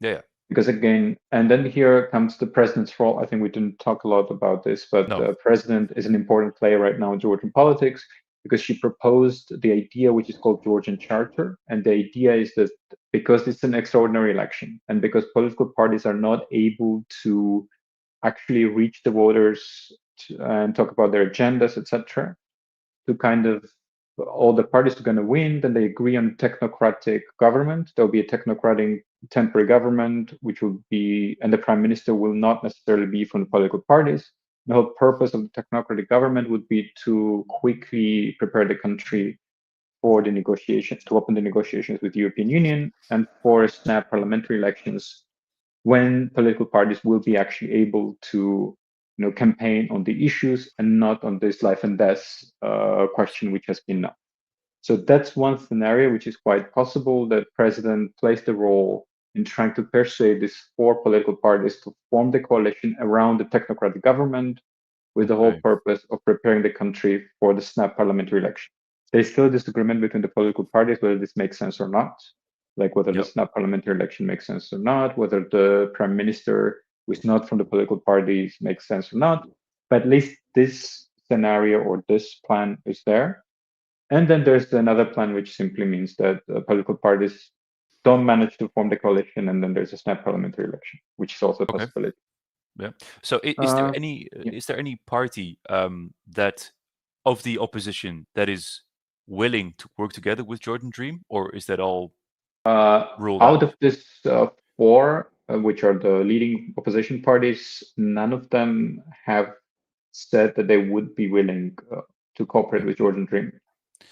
Yeah. Because again, and then here comes the president's role. I think we didn't talk a lot about this, but the president is an important player right now in Georgian politics because she proposed the idea which is called Georgian Charter. And the idea is that because it's an extraordinary election and because political parties are not able to actually reach the voters and talk about their agendas, etc., to kind of all the parties are going to win, then they agree on technocratic government. There'll be a technocratic temporary government, which will be, and the prime minister will not necessarily be from the political parties. The whole purpose of the technocratic government would be to quickly prepare the country for the negotiations, to open the negotiations with the European Union and for snap parliamentary elections when political parties will be actually able to campaign on the issues and not on this life and death question which has been now. So that's one scenario which is quite possible, that president plays the role in trying to persuade these 4 political parties to form the coalition around the technocratic government with the whole purpose of preparing the country for the snap parliamentary election. There's still a disagreement between the political parties whether this makes sense or not, like whether the snap parliamentary election makes sense or not, whether the prime minister who is not from the political parties makes sense or not. But at least this scenario or this plan is there. And then there's another plan which simply means that political parties don't manage to form the coalition, and then there's a snap parliamentary election, which is also a possibility. Yeah. So is there any party that of the opposition that is willing to work together with Georgian Dream, or is that all ruled out? Out of this 4, which are the leading opposition parties, none of them have said that they would be willing to cooperate with Georgian Dream.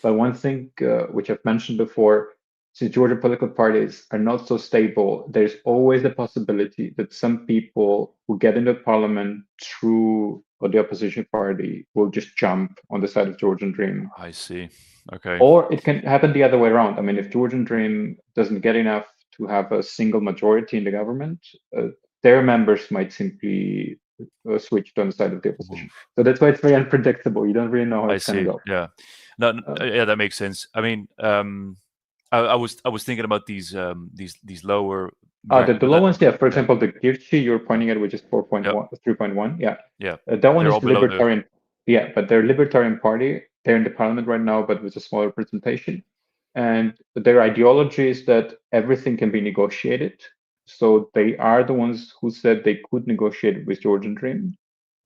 But one thing which I've mentioned before, since Georgian political parties are not so stable, there's always the possibility that some people who get into parliament through or the opposition party will just jump on the side of Georgian Dream. I see. Okay. Or it can happen the other way around. I mean, if Georgian Dream doesn't get enough to have a single majority in the government, their members might simply switch to on the side of the opposition. Move. So that's why it's very unpredictable. You don't really know how I it's going to see. go. Yeah. No, yeah, that makes sense. I mean, I was thinking about these lower. The low ones, yeah. For example, the Girchi you're pointing at, which is 4.1, 3.1, yeah. Yeah. That one They're is all below libertarian. Yeah, but they're Libertarian Party. They're in the parliament right now, but with a small representation. And their ideology is that everything can be negotiated. So they are the ones who said they could negotiate with Georgian Dream,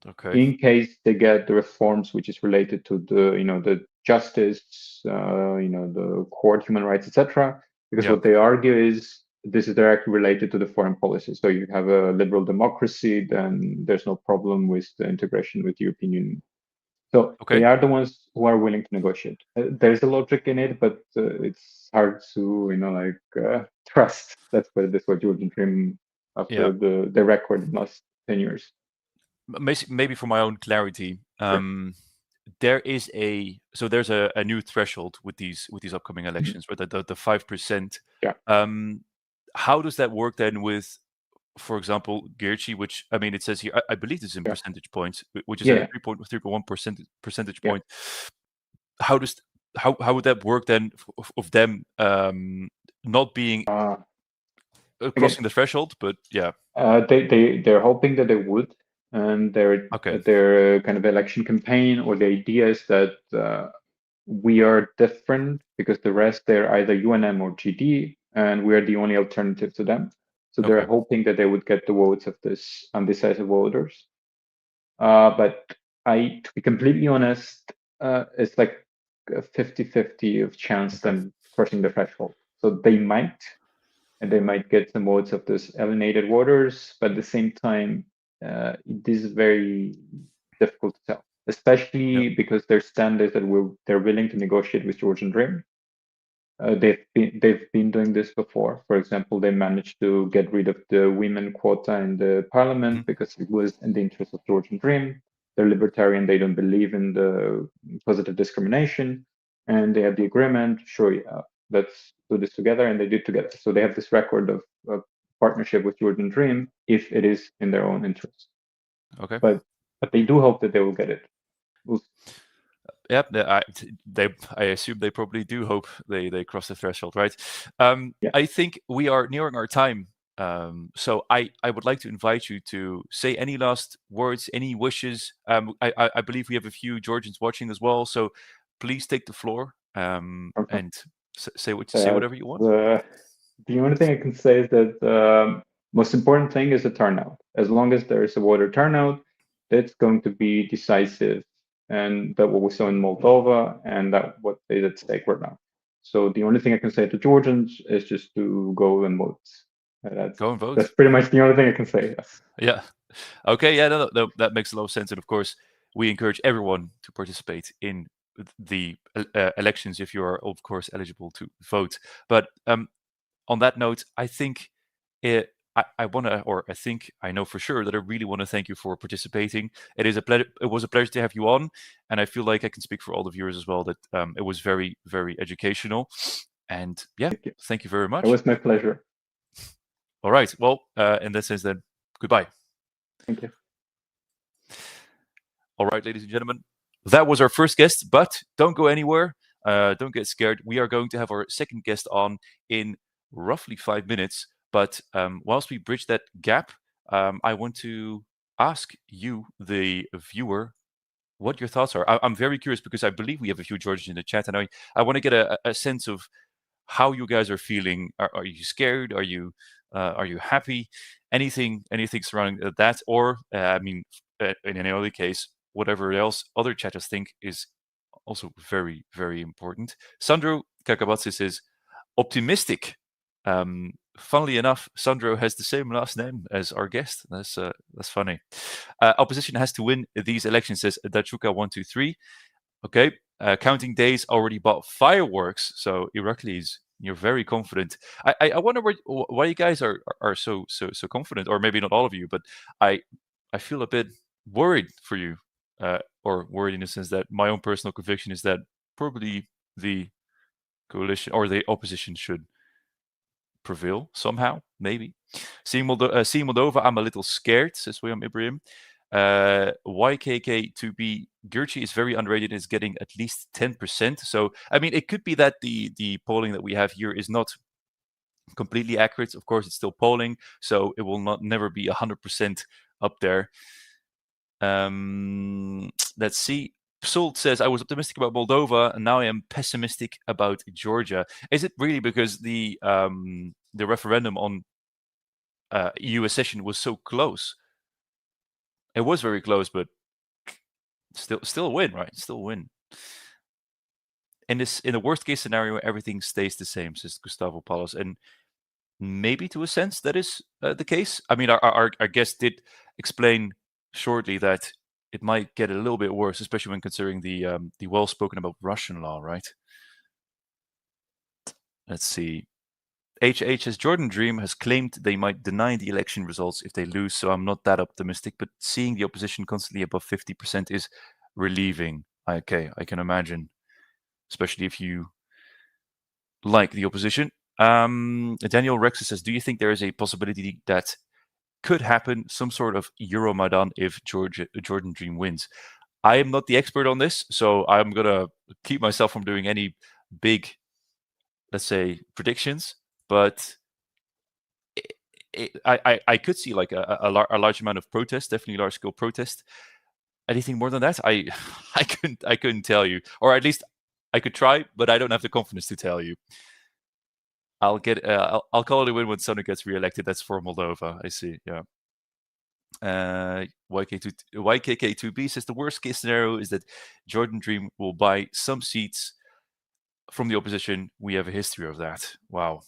Okay. in case they get the reforms which is related to the justice, the court, human rights, etc. Because what they argue is this is directly related to the foreign policy. So you have a liberal democracy, then there's no problem with the integration with the European Union. So they are the ones who are willing to negotiate. There's a logic in it, but it's hard to trust. That's what Georgian Dream after the record in the last 10 years. Maybe for my own clarity, there's a new threshold with these upcoming elections, right? The 5%. Yeah. How does that work then with, for example, Girchi, which I mean, it says here, I believe this is in percentage points, which is a 3.1 percentage point. How would that work then of them not being crossing the threshold? But yeah, they're hoping that they would, and their kind of election campaign or the idea is that we are different because the rest they're either UNM or GD, and we are the only alternative to them. So they're hoping that they would get the votes of this undecisive voters. But to be completely honest, it's like a 50-50 of chance them crossing the threshold. So they might get some votes of those alienated voters, but at the same time, it is very difficult to tell, especially because their stand is that they're willing to negotiate with Georgian Dream. They've been doing this before. For example, they managed to get rid of the women quota in the parliament because it was in the interest of Georgian Dream. They're libertarian. They don't believe in the positive discrimination, and they have the agreement. Sure, let's do this together, and they did together. So they have this record of partnership with Georgian Dream if it is in their own interest. Okay. But they do hope that they will get it. I assume they probably do hope they cross the threshold, right? I think we are nearing our time. So I would like to invite you to say any last words, any wishes. I believe we have a few Georgians watching as well, so please take the floor and say whatever you want. The only thing I can say is that the most important thing is the turnout. As long as there is a voter turnout, that's going to be decisive. And that's what we saw in Moldova, and that what is at stake right now. So the only thing I can say to Georgians is just to go and vote. Go and vote. That's pretty much the only thing I can say. Yes. Yeah. Okay. Yeah. No, that makes a lot of sense. And of course, we encourage everyone to participate in the elections if you are, of course, eligible to vote. But on that note, I think I know for sure that I really want to thank you for participating. It was a pleasure to have you on, and I feel like I can speak for all the viewers as well that it was very, very educational. And yeah, thank you very much. It was my pleasure. All right. Well, in that sense, then goodbye. Thank you. All right, ladies and gentlemen, that was our first guest, but don't go anywhere. Don't get scared. We are going to have our second guest on in roughly 5 minutes. But whilst we bridge that gap, I want to ask you, the viewer, what your thoughts are. I'm very curious because I believe we have a few Georgians in the chat, and I want to get a sense of how you guys are feeling. Are you scared? Are you happy? Anything surrounding that, or in any other case, whatever else other chatters think is also very, very important. Sandro Kakabadze says optimistic. Funnily enough, Sandro has the same last name as our guest. That's funny. Opposition has to win these elections, says Dachuka123. Okay. Counting days already bought fireworks. So Iraklis, you're very confident. I wonder why you guys are so confident, or maybe not all of you, but I feel a bit worried for you. or worried in the sense that my own personal conviction is that probably the coalition or the opposition should prevail somehow, maybe. Seeing Moldova, I'm a little scared, says William Ibrahim. YKK2B, Girchi is very underrated, is getting at least 10%. So, I mean, it could be that the polling that we have here is not completely accurate. Of course, it's still polling, so it will never be 100% up there. Let's see. Salt says, I was optimistic about Moldova, and now I am pessimistic about Georgia. Is it really because the referendum on EU accession was so close? It was very close, but still a win, right? Still a win. In the worst case scenario, everything stays the same, says Gustavo Palos, and maybe to a sense that is the case. I mean, our guest did explain shortly that it might get a little bit worse, especially when considering the well-spoken about Russian law, right? Let's see. HH says, Georgian Dream has claimed they might deny the election results if they lose, so I'm not that optimistic, but seeing the opposition constantly above 50% is relieving. Okay, I can imagine, especially if you like the opposition. Daniel Rex says, do you think there is a possibility that could happen some sort of Euromaidan if Georgian Dream wins? I am not the expert on this, so I'm going to keep myself from doing any big, let's say, predictions. But I could see like a large amount of protest, definitely large scale protest. Anything more than that, I couldn't tell you, or at least I could try, but I don't have the confidence to tell you. I'll call it a win when Sonu gets re-elected. That's for Moldova. I see. Yeah. YKK2B says the worst case scenario is that Georgian Dream will buy some seats from the opposition. We have a history of that. Wow.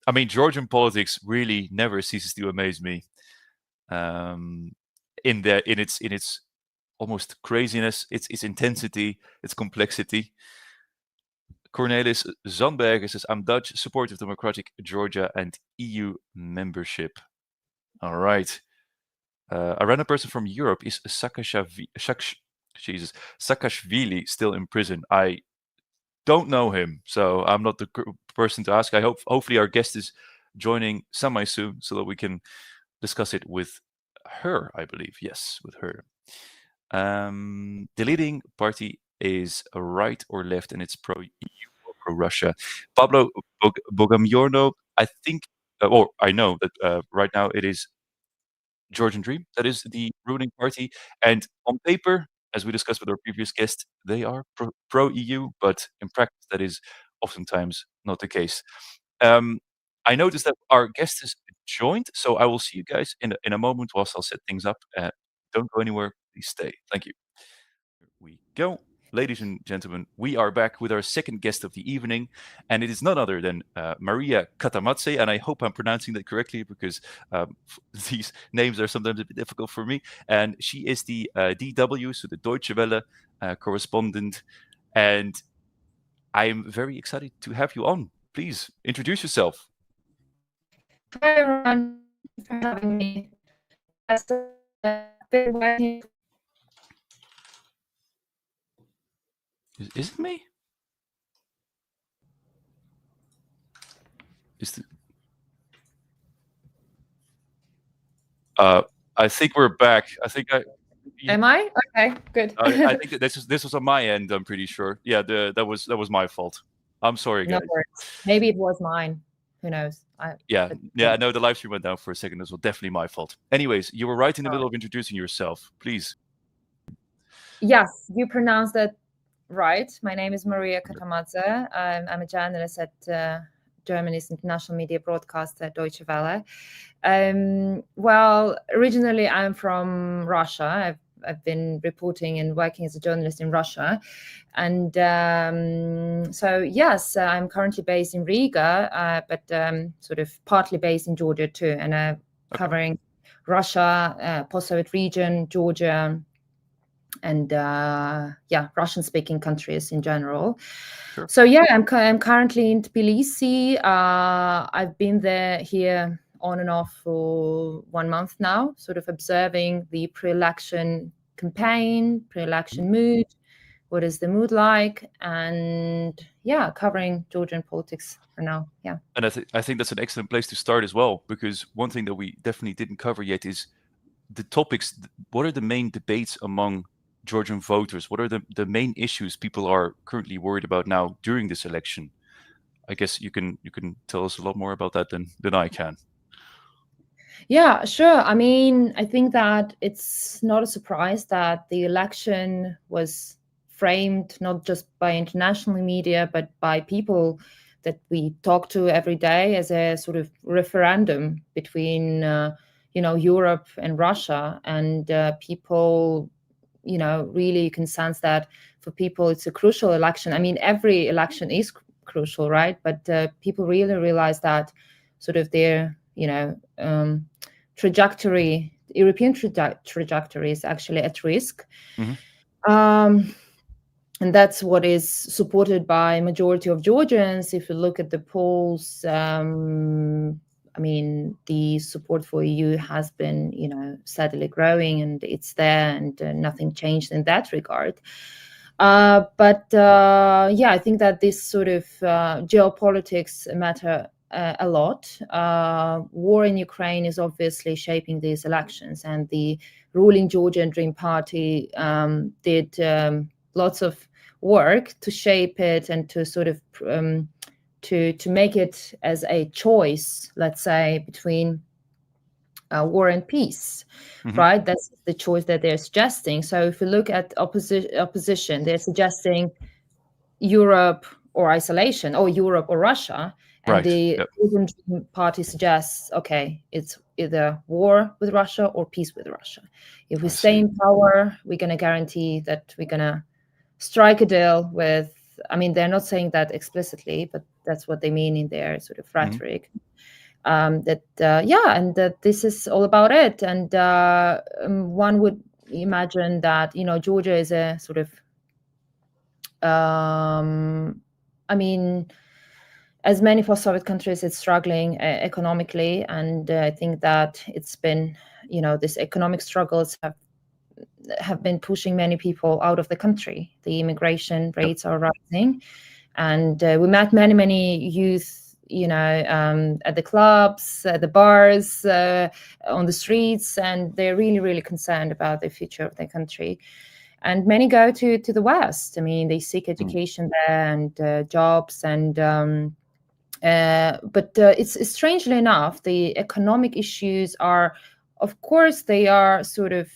I mean, Georgian politics really never ceases to amaze me. In its almost craziness, its intensity, its complexity. Cornelis Zandberger says, I'm Dutch, supportive of democratic Georgia and EU membership. All right. A random person from Europe, is Saakashvili still in prison? I don't know him, so I'm not the person to ask. Hopefully our guest is joining semi soon so that we can discuss it with her, I believe. Yes, with her. The leading party is right or left, and it's pro-EU or pro-Russia. Pablo Bogamiorno, I think, or I know that right now it is Georgian Dream that is the ruling party, and on paper, as we discussed with our previous guest, they are pro-EU, but in practice, that is oftentimes not the case. I noticed that our guest is joined, so I will see you guys in a moment whilst I'll set things up. Don't go anywhere. Please stay. Thank you. Here we go. Ladies and gentlemen, we are back with our second guest of the evening, and it is none other than Maria Katamadze, and I hope I'm pronouncing that correctly because these names are sometimes a bit difficult for me. And she is the DW, so the Deutsche Welle correspondent, and I am very excited to have you on. Please introduce yourself. Hi everyone, thanks for having me. I've been working. Is it me? I think we're back. Am I? Okay, good. I think that this was on my end. I'm pretty sure. Yeah, that was my fault. I'm sorry, guys. No worries. Maybe it was mine. Who knows? Yeah. I know the live stream went down for a second. This was definitely my fault. Anyways, you were right in the middle of introducing yourself. Please. Yes, you pronounced that right. My name is Maria Katamadze. I'm a journalist at Germany's international media broadcaster, Deutsche Welle. Well, originally I'm from Russia. I've been reporting and working as a journalist in Russia. And so, yes, I'm currently based in Riga, but sort of partly based in Georgia too, and covering Russia, post-Soviet region, Georgia, and Russian-speaking countries in general. Sure. So yeah, I'm currently in Tbilisi. I've been here on and off for 1 month now, sort of observing the pre-election campaign, pre-election mood, what is the mood like, and yeah, covering Georgian politics for now. Yeah. And I think that's an excellent place to start as well, because one thing that we definitely didn't cover yet is the topics. What are the main debates among Georgian voters? What are the main issues people are currently worried about now during this election? I guess you can tell us a lot more about that than I can. Yeah, sure. I mean, I think that it's not a surprise that the election was framed not just by international media, but by people that we talk to every day as a sort of referendum between, Europe and Russia. And people, really you can sense that for people, it's a crucial election. I mean, every election is crucial, right? But people really realize that sort of their, trajectory, European trajectory is actually at risk. Mm-hmm. And that's what is supported by majority of Georgians. If you look at the polls, I mean, the support for EU has been, steadily growing, and it's there, and nothing changed in that regard. But I think that this sort of geopolitics matter a lot. War in Ukraine is obviously shaping these elections, and the ruling Georgian Dream party did lots of work to shape it and to sort of to make it as a choice, let's say, between war and peace, right? That's the choice that they're suggesting. So if you look at opposition, they're suggesting Europe or isolation, or Europe or Russia. And Right. the Georgian Dream party suggests, okay, it's either war with Russia or peace with Russia. If we stay in power, we're going to guarantee that we're going to strike a deal with, I mean, they're not saying that explicitly, but that's what they mean in their sort of rhetoric. And that this is all about it. And one would imagine that, Georgia is a sort of, I mean, as many post-Soviet countries, it's struggling economically. And I think that it's been, these economic struggles have been pushing many people out of the country. The immigration rates are rising. And we met many youth, at the clubs, at the bars, on the streets, and they're really, really concerned about the future of their country. And many go to the West. I mean, they seek education there and jobs. And but it's strangely enough, the economic issues are, of course, they are sort of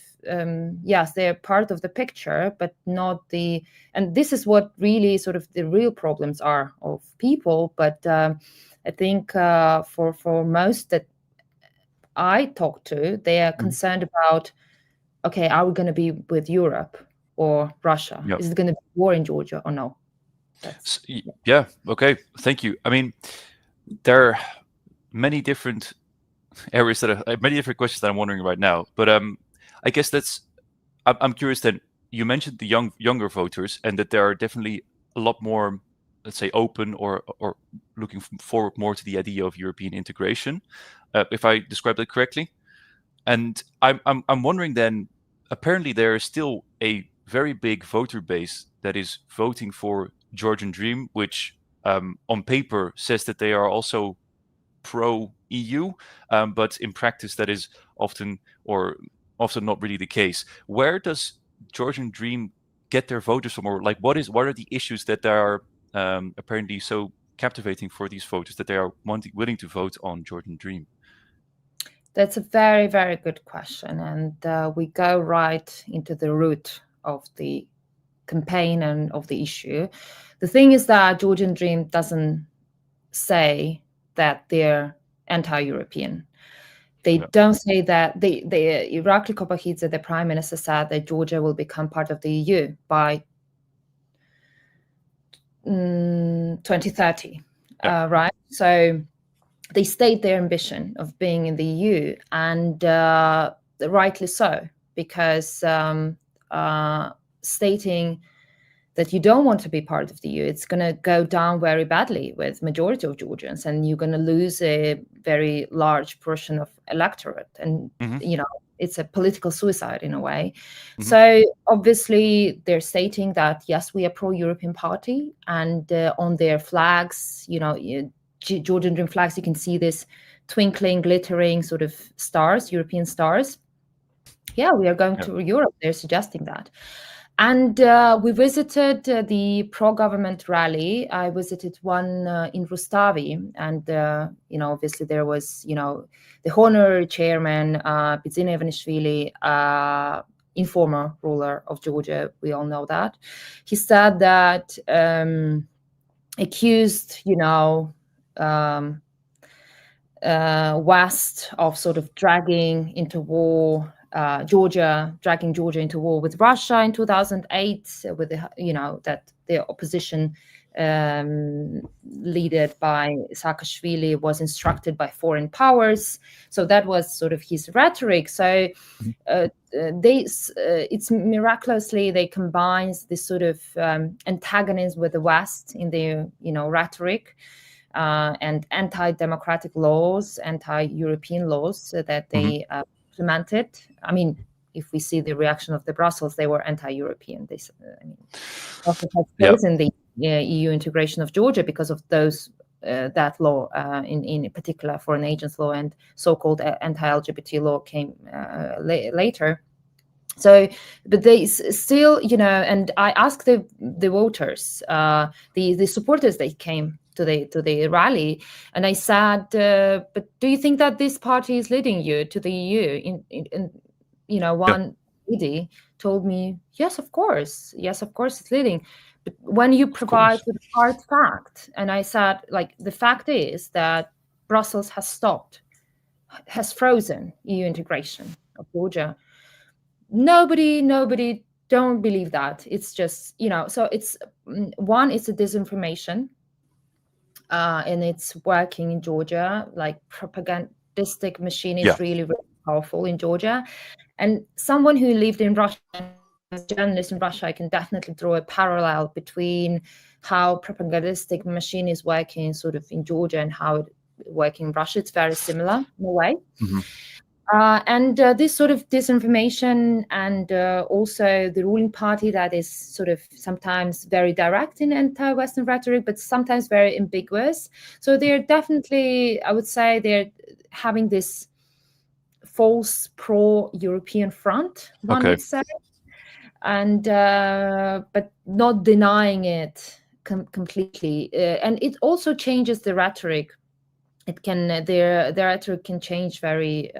yes, they're part of the picture, but not the. And this is what really sort of the real problems are of people. But I think for most that I talk to, they are concerned about, okay, are we going to be with Europe or Russia? Yep. Is it going to be war in Georgia or no? Yeah. Okay. Thank you. I mean, there are many different areas many different questions that I'm wondering right now. But I guess I'm curious then. You mentioned the younger voters, and that there are definitely a lot more, let's say, open or looking forward more to the idea of European integration, if I describe that correctly. And I'm wondering then, apparently there is still a very big voter base that is voting for Georgian Dream, which on paper says that they are also pro-EU, but in practice that is often not really the case. Where does Georgian Dream get their voters from, or like what are the issues that are apparently so captivating for these voters that they are willing to vote on Georgian Dream? That's a very, very good question, and we go right into the root of the campaign and of the issue. The thing is that Georgian Dream doesn't say that they're anti-European. They don't say that. Irakli Kakabadze, the prime minister, said that Georgia will become part of the EU by 2030, right? So they state their ambition of being in the EU, and rightly so, because stating that you don't want to be part of the EU, it's going to go down very badly with majority of Georgians, and you're going to lose a very large portion of electorate. And it's a political suicide in a way. So obviously they're stating that, yes, we are pro-European party, and on their flags, Georgian Dream flags, you can see this twinkling, glittering sort of stars, European stars. Yeah, we are going to Europe. They're suggesting that. And we visited the pro-government rally. I visited one in Rustavi, and obviously there was the honorary chairman Bidzina Ivanishvili, informer ruler of Georgia. We all know that. He said that accused West of sort of dragging into war. Dragging Georgia into war with Russia in 2008, with that the opposition led by Saakashvili was instructed by foreign powers. So that was sort of his rhetoric. So it's miraculously they combine this sort of antagonism with the West in their rhetoric. And anti-democratic laws, anti-European laws that they implemented. I mean, if we see the reaction of the Brussels, they were anti-European. They, also has chosen the EU integration of Georgia because of those that law, in particular, foreign agents law and so-called anti-LGBT law came later. So, but they still, and I asked the voters, the supporters, they came to the rally, and I said, but do you think that this party is leading you to the EU? One lady told me, yes, of course, it's leading. But when you provide with hard fact, and I said, the fact is that Brussels has frozen EU integration of Georgia. Nobody don't believe that. It's just, so it's one, it's a disinformation. And it's working in Georgia, propagandistic machine is really, really powerful in Georgia. And someone who lived in Russia, as a journalist in Russia, I can definitely draw a parallel between how propagandistic machine is working sort of in Georgia and how it working in Russia. It's very similar in a way. And this sort of disinformation and also the ruling party that is sort of sometimes very direct in anti-Western rhetoric, but sometimes very ambiguous. So they're definitely, I would say, they're having this false pro-European front, one would say, and but not denying it completely. And it also changes the rhetoric. It can their rhetoric can change very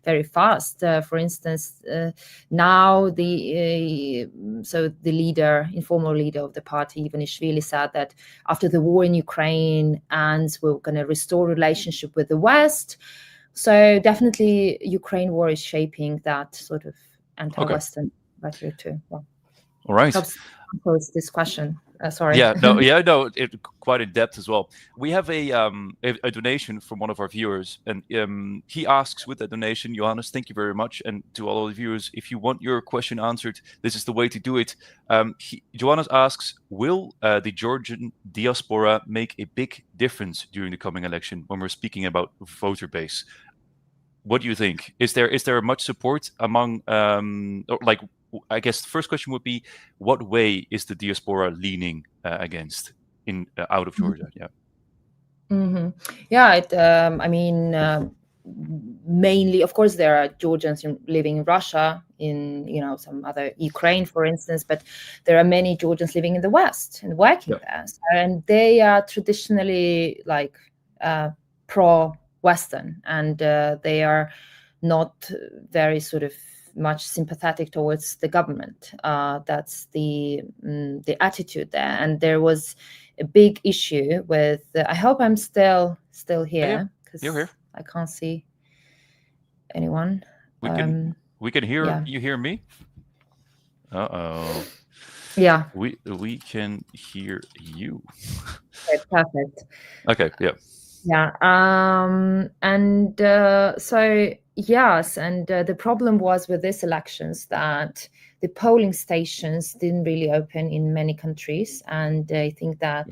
very fast. For instance, now the informal leader of the party, Ivanishvili, said that after the war in Ukraine ends, we're going to restore relationship with the West. So definitely, Ukraine war is shaping that sort of anti-Western rhetoric too. Well, all right. Pose this question. Sorry. Quite in depth as well. We have a donation from one of our viewers, and he asks with that donation, Johannes, thank you very much, and to all of the viewers, if you want your question answered, this is the way to do it. Johannes asks, will the Georgian diaspora make a big difference during the coming election when we're speaking about voter base? What do you think? Is there much support among I guess the first question would be, what way is the diaspora leaning against out of Georgia? Mainly, of course, there are Georgians living in Russia, in some other Ukraine, for instance, but there are many Georgians living in the West and working there, and they are traditionally pro-Western, and they are not very sort of much sympathetic towards the government. That's the attitude there, and there was a big issue with. I hope I'm still here, because you're here. I can't see anyone. We can hear you. Hear me? Yeah. We can hear you. Okay, perfect. Okay. Yeah. Yeah. And so. Yes, and the problem was with these elections that the polling stations didn't really open in many countries, and I think that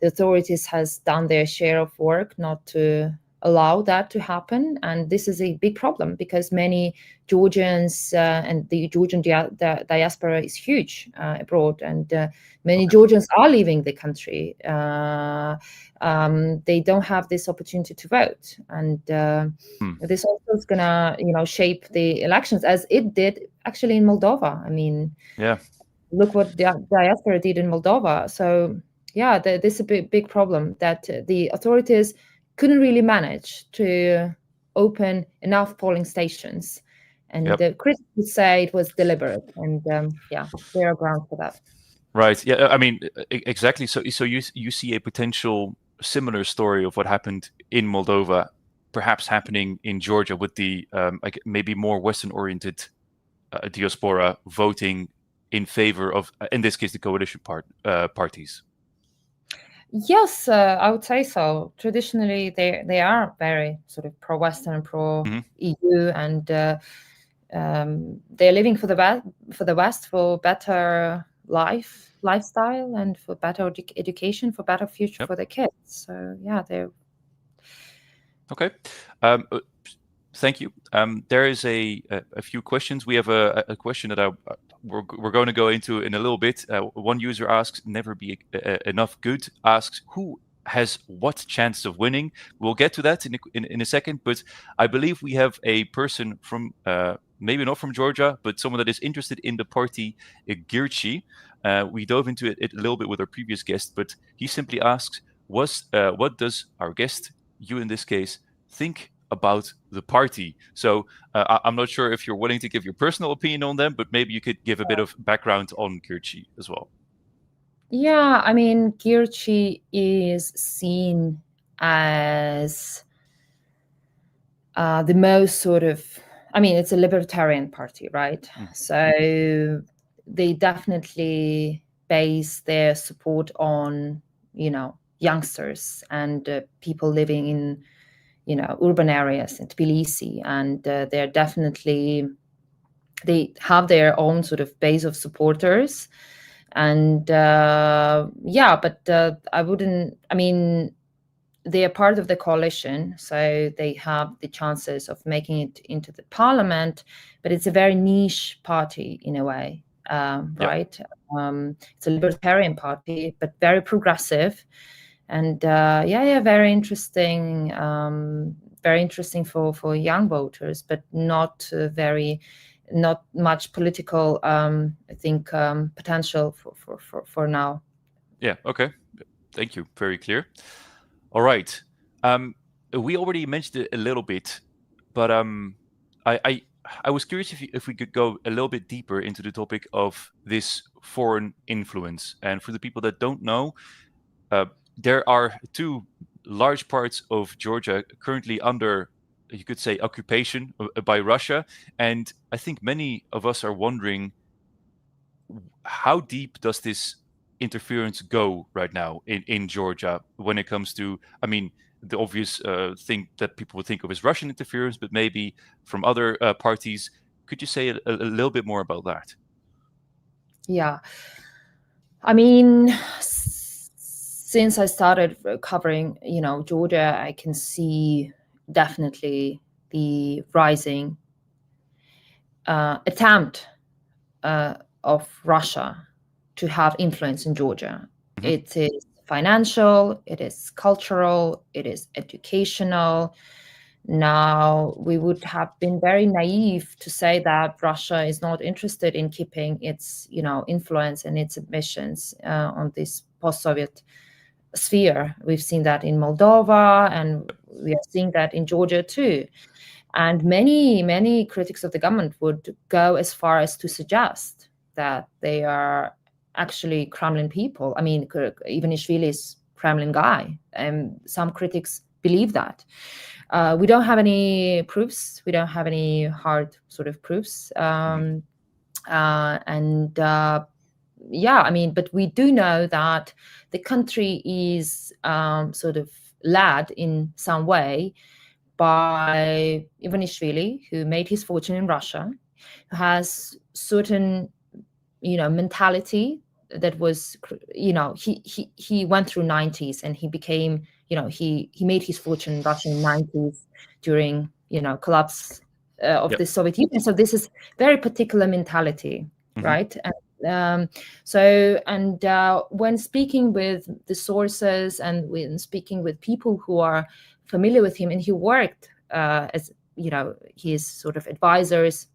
the authorities has done their share of work not to allow that to happen. And this is a big problem because many Georgians and the Georgian diaspora is huge abroad, and many Georgians are leaving the country. They don't have this opportunity to vote, and this also is gonna, shape the elections as it did actually in Moldova. I mean, look what the diaspora did in Moldova. So yeah, this is a big problem that the authorities couldn't really manage to open enough polling stations, and the critics would say it was deliberate, and there are grounds for that. Right. Yeah. I mean, exactly. So you see a potential similar story of what happened in Moldova, perhaps happening in Georgia with the maybe more Western-oriented diaspora voting in favor of, in this case, the coalition parties. Yes, I would say so. Traditionally, they are very sort of pro-Western, pro-EU, and they're living for the West, for better lifestyle, and for better education, for better future for their kids. So yeah, they're okay. Thank you. There is a few questions. We have a question that we're going to go into in a little bit. One user asks, "Never be enough good," asks, "Who has what chance of winning?" We'll get to that in a second, but I believe we have a person from maybe not from Georgia, but someone that is interested in the party Girchi. We dove into it a little bit with our previous guest, but he simply asks, what does our guest, you in this case, think about the party? So I'm not sure if you're willing to give your personal opinion on them, but maybe you could give a bit of background on Girchi as well. Yeah, I mean, Girchi is seen as the most sort of, I mean, it's a libertarian party, right? So they definitely base their support on, youngsters and people living in, urban areas in Tbilisi, and they have their own sort of base of supporters, and I mean, they are part of the coalition, so they have the chances of making it into the parliament, but it's a very niche party in a way, right? It's a libertarian party, but very progressive. And very interesting for young voters, but not much political I think potential for now. Yeah, okay, thank you, very clear. All right, we already mentioned it a little bit, but I was curious if we could go a little bit deeper into the topic of this foreign influence. And for the people that don't know, there are two large parts of Georgia currently under, you could say, occupation by Russia. And I think many of us are wondering, how deep does this interference go right now in Georgia when it comes to, I mean, the obvious thing that people would think of as Russian interference, but maybe from other parties. Could you say a little bit more about that? Yeah, I mean, since I started covering, Georgia, I can see definitely the rising attempt of Russia to have influence in Georgia. It is financial, it is cultural, it is educational. Now, we would have been very naive to say that Russia is not interested in keeping its, influence and its ambitions on this post-Soviet sphere. We've seen that in Moldova, and we are seeing that in Georgia too. And many critics of the government would go as far as to suggest that they are actually Kremlin people. I mean, Ivanishvili is Kremlin guy, and some critics believe that. We don't have any proofs. We don't have any hard sort of proofs. I mean, but we do know that the country is sort of led in some way by Ivanishvili, who made his fortune in Russia, who has certain, mentality that was, he went through 90s and he became he made his fortune in Russia in the 90s during collapse of the Soviet Union. So this is very particular mentality, right? And when speaking with the sources and when speaking with people who are familiar with him, and he worked as his sort of advisors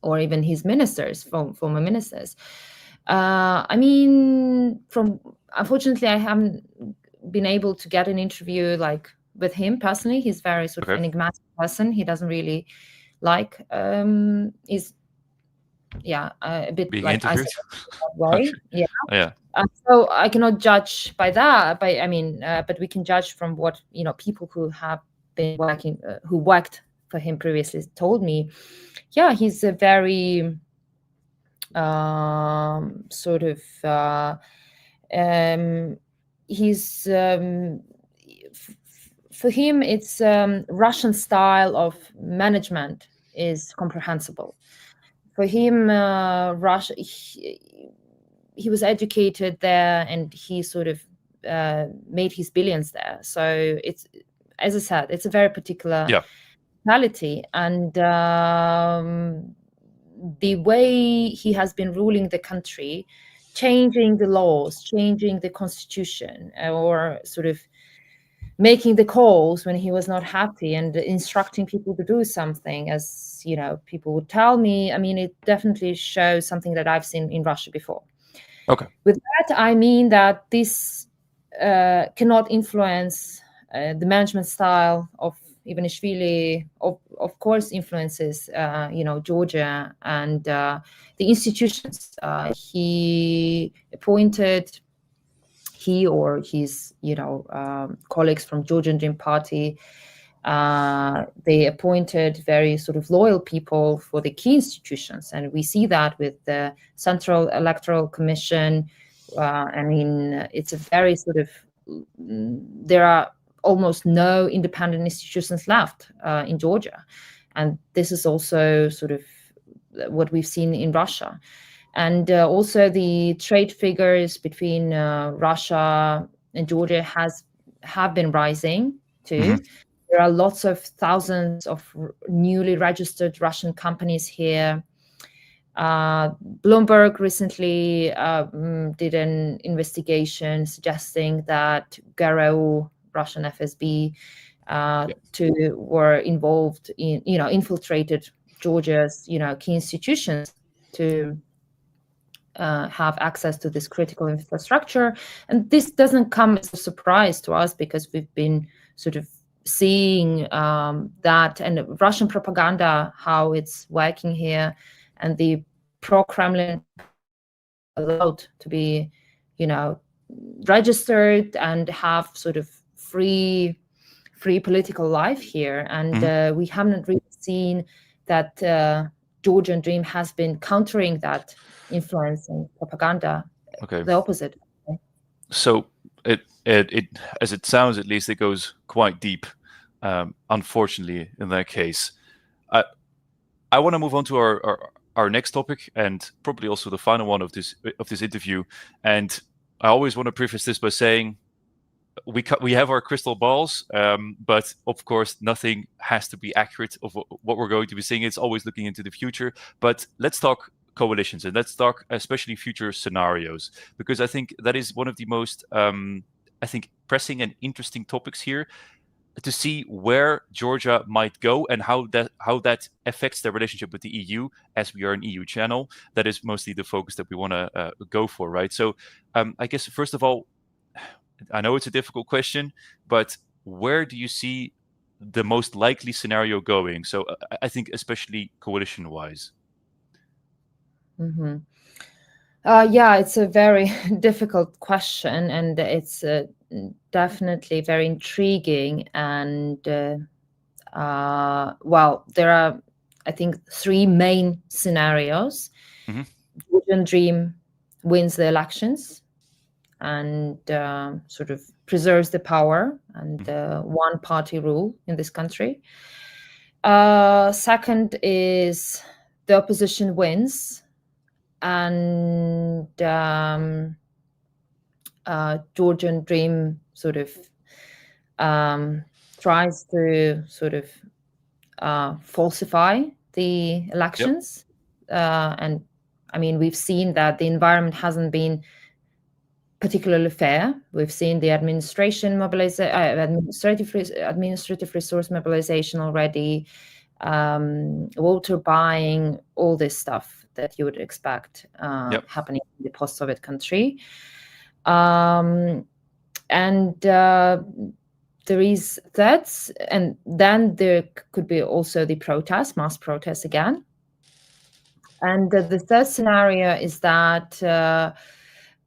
or even his ministers, former ministers. Unfortunately, I haven't been able to get an interview like with him personally. He's very sort of enigmatic person. He doesn't really like he's a bit being like interviewed. Way. So I cannot judge by that. But we can judge from what people who have been working, who worked for him previously, told me. Yeah, he's a very sort of he's for him it's Russian style of management is comprehensible. For him, Russia, he was educated there, and he sort of made his billions there. So it's, as I said, it's a very particular mentality, and the way he has been ruling the country, changing the laws, changing the constitution, or sort of making the calls when he was not happy and instructing people to do something, as people would tell me. It definitely shows something that I've seen in Russia before. With that, I mean that this cannot influence the management style of Ivanishvili. Of course, influences Georgia and the institutions. He appointed. He or his, colleagues from Georgian Dream party, they appointed very sort of loyal people for the key institutions, and we see that with the Central Electoral Commission. It's a very sort of there are almost no independent institutions left in Georgia, and this is also sort of what we've seen in Russia. And also the trade figures between Russia and Georgia have been rising too. There are lots of thousands of newly registered Russian companies here. Bloomberg recently did an investigation suggesting that GRU, Russian FSB, were involved in, infiltrated Georgia's, key institutions to have access to this critical infrastructure. And this doesn't come as a surprise to us, because we've been sort of seeing that, and Russian propaganda, how it's working here, and the pro-Kremlin allowed to be, registered and have sort of free political life here. And we haven't really seen that Georgian Dream has been countering that influence and propaganda. The opposite. So it as it sounds, at least, it goes quite deep. Unfortunately, in that case, I want to move on to our next topic, and probably also the final one of this interview. And I always want to preface this by saying we have our crystal balls, but of course nothing has to be accurate of what we're going to be seeing. It's always looking into the future. But let's talk coalitions, and let's talk especially future scenarios, because I think that is one of the most pressing and interesting topics here, to see where Georgia might go and how that affects their relationship with the EU, as we are an EU channel. That is mostly the focus that we want to go for, right? So I guess, first of all, I know it's a difficult question, but where do you see the most likely scenario going? So I think especially coalition-wise. It's a very difficult question, and it's definitely very intriguing. And there are, I think, three main scenarios. Georgian Dream wins the elections and sort of preserves the power and one-party rule in this country. Second is the opposition wins, and Georgian Dream sort of tries to sort of falsify the elections. And I mean, we've seen that the environment hasn't been particularly fair. We've seen the administrative resource mobilization already, voter buying, all this stuff that you would expect happening in the post-Soviet country. And there is that, and then there could be also the mass protests again. And the third scenario is that, so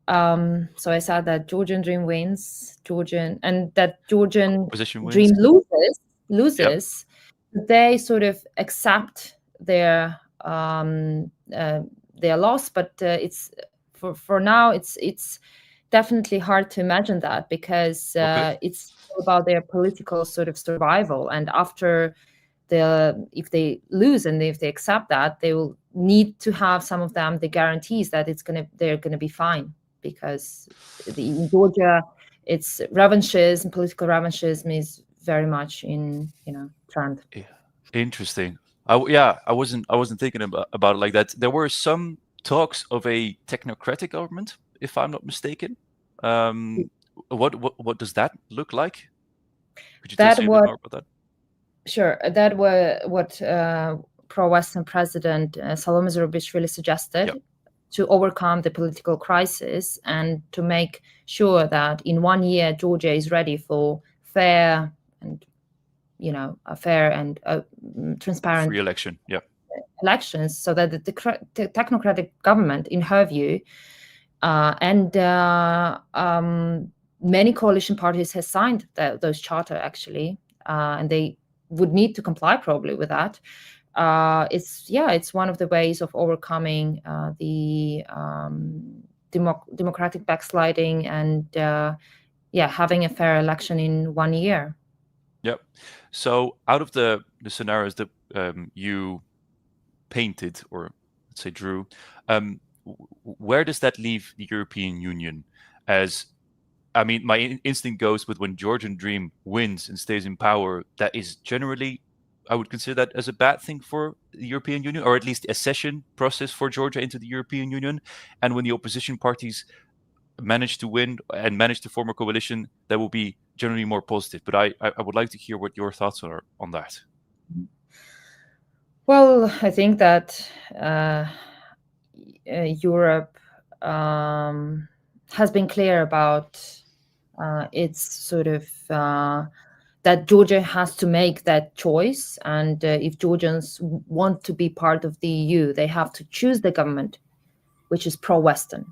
I said that Georgian Dream wins, and that Georgian Dream loses. They sort of accept their loss, but it's for now it's definitely hard to imagine that, because it's about their political sort of survival. And after if they lose and if they accept that, they will need to have, some of them, the guarantees that they're gonna be fine, because in Georgia, it's revanchism, political revanchism is very much in trend. Yeah. Interesting. I wasn't thinking about it like that. There were some talks of a technocratic government, if I'm not mistaken. What does that look like? Could you tell us a bit more about that? Sure. That was what pro-Western President Salome Zurabishvili suggested to overcome the political crisis and to make sure that in 1 year Georgia is ready for fair and transparent free election. Elections, so that the technocratic government, in her view, and many coalition parties has signed those charter actually, and they would need to comply probably with that. It's one of the ways of overcoming the democratic backsliding and having a fair election in 1 year. Yep. So out of the scenarios that you painted, or let's say drew, where does that leave the European Union? As I mean, my instinct goes with when Georgian Dream wins and stays in power, that is generally, I would consider that as a bad thing for the European Union, or at least a accession process for Georgia into the European Union. And when the opposition parties manage to win and manage to form a coalition, that will be generally more positive. But I would like to hear what your thoughts are on that. Well, I think that Europe has been clear about its sort of that Georgia has to make that choice, and if Georgians want to be part of the EU, they have to choose the government which is pro-Western.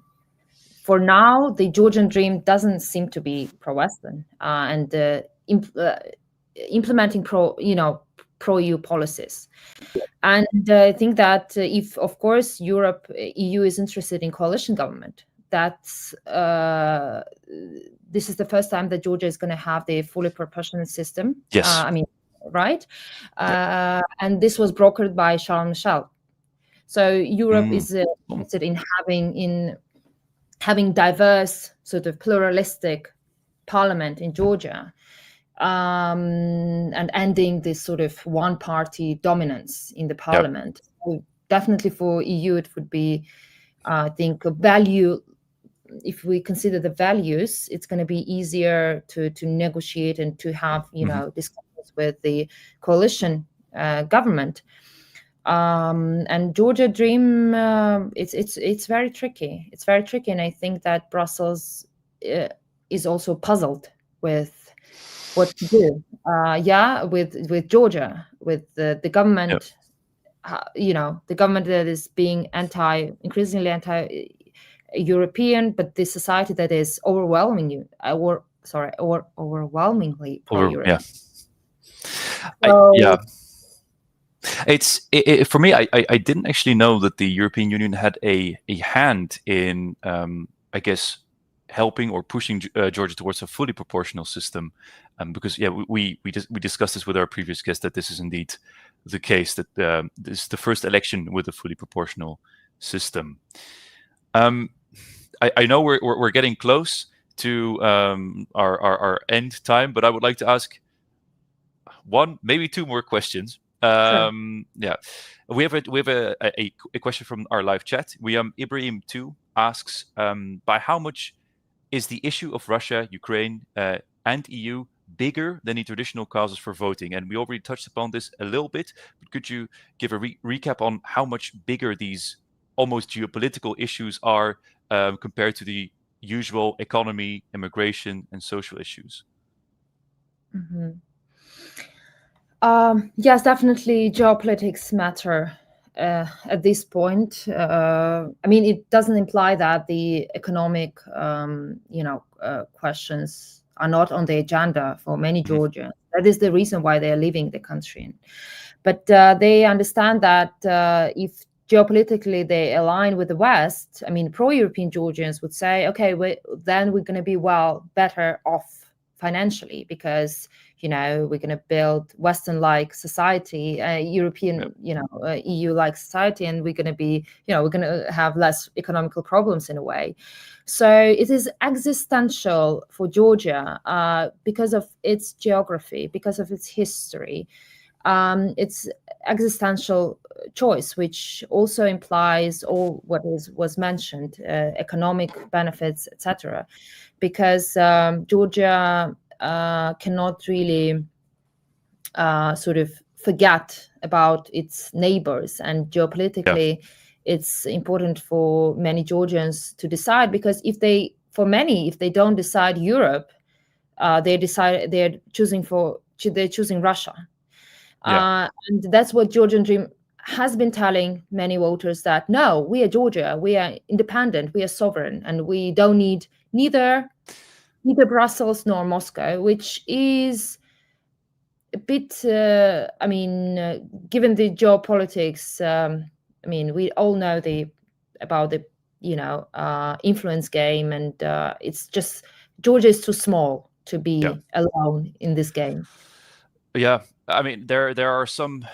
For now, the Georgian Dream doesn't seem to be pro-Western, and implementing pro-EU policies. And I think that if, of course, EU is interested in coalition government, that's this is the first time that Georgia is going to have the fully proportional system. Yes. Right? And this was brokered by Charles Michel. So Europe is interested in having diverse, sort of pluralistic parliament in Georgia, and ending this sort of one-party dominance in the parliament. So definitely for EU, it would be, I think, a value. If we consider the values, it's going to be easier to negotiate and to have discussions with the coalition government. And Georgia Dream, it's very tricky. It's very tricky, and I think that Brussels is also puzzled with what to do. With Georgia, with the government, the government that is being increasingly anti-European, but the society that is overwhelmingly pro-European. It's for me. I didn't actually know that the European Union had a hand in, I guess, helping or pushing Georgia towards a fully proportional system, because we discussed this with our previous guest, that this is indeed the case, that this is the first election with a fully proportional system. I know we're getting close to our end time, but I would like to ask one, maybe two more questions. Sure. Yeah, we have a question from our live chat. Ibrahim 2 asks, by how much is the issue of Russia, Ukraine, and EU bigger than the traditional causes for voting? And we already touched upon this a little bit, but could you give a recap on how much bigger these almost geopolitical issues are compared to the usual economy, immigration, and social issues? Mm-hmm. Yes, definitely geopolitics matter at this point. I mean, it doesn't imply that the economic, questions are not on the agenda for many Georgians. That is the reason why they are leaving the country. But they understand that if geopolitically they align with the West, I mean, pro-European Georgians would say, okay, then we're going to be better off financially, because we're going to build Western-like society, European, EU-like society, and we're going to be, we're going to have less economical problems in a way. So it is existential for Georgia because of its geography, because of its history. It's existential choice, which also implies all what was mentioned, economic benefits, etc. Because Georgia cannot really sort of forget about its neighbors, and geopolitically, it's important for many Georgians to decide, because if they don't decide Europe, they're choosing Russia. And that's what Georgian Dream has been telling many voters, that no, we are Georgia, we are independent, we are sovereign, and we don't need neither Brussels nor Moscow, which is a bit, given the geopolitics, we all know about the influence game, and it's just Georgia is too small to be alone in this game. Yeah, I mean, there are some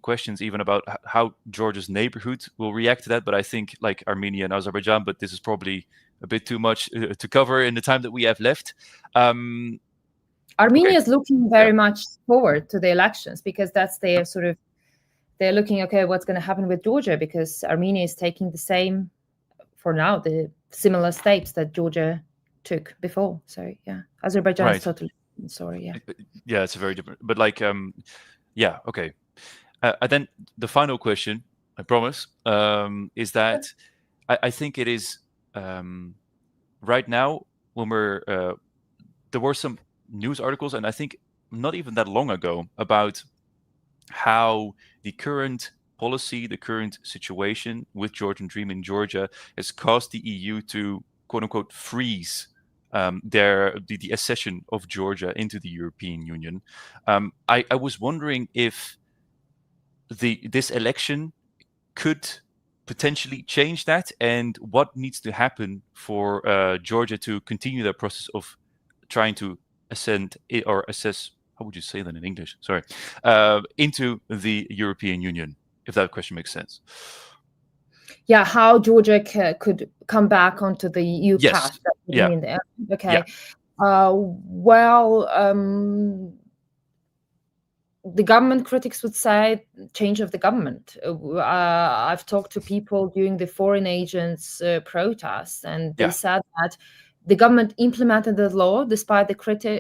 questions even about how Georgia's neighborhood will react to that, but I think like Armenia and Azerbaijan, but this is probably a bit too much to cover in the time that we have left. Armenia is looking very much forward to the elections, because that's their sort of, they're looking, okay, what's going to happen with Georgia, because Armenia is taking the same, for now, the similar steps that Georgia took before. So yeah, Azerbaijan is totally sorry. Yeah, it's a very different, but like, okay. And then the final question, I promise, is that I think it is right now when there were some news articles, and I think not even that long ago, about how the current policy, the current situation with Georgian Dream in Georgia has caused the EU to quote unquote freeze the accession of Georgia into the European Union. I was wondering if this election could potentially change that, and what needs to happen for Georgia to continue that process of trying to assess, how would you say that in English? Sorry, into the European Union, if that question makes sense. Yeah, how Georgia could come back onto the EU path. Okay. The government critics would say change of the government. I've talked to people during the foreign agents protests, and they said that the government implemented the law despite the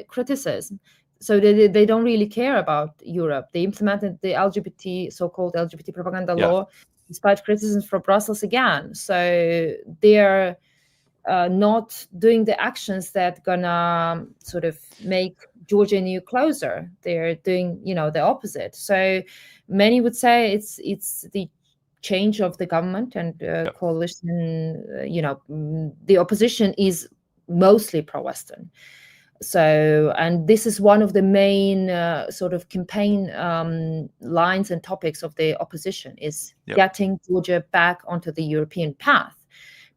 criticism. So they don't really care about Europe. They implemented the so-called LGBT propaganda law despite criticism from Brussels again. So they're not doing the actions that gonna sort of make Georgia and EU closer. They're doing, the opposite. So many would say it's the change of the government and coalition. The opposition is mostly pro-Western. So, and this is one of the main sort of campaign lines and topics of the opposition, is getting Georgia back onto the European path,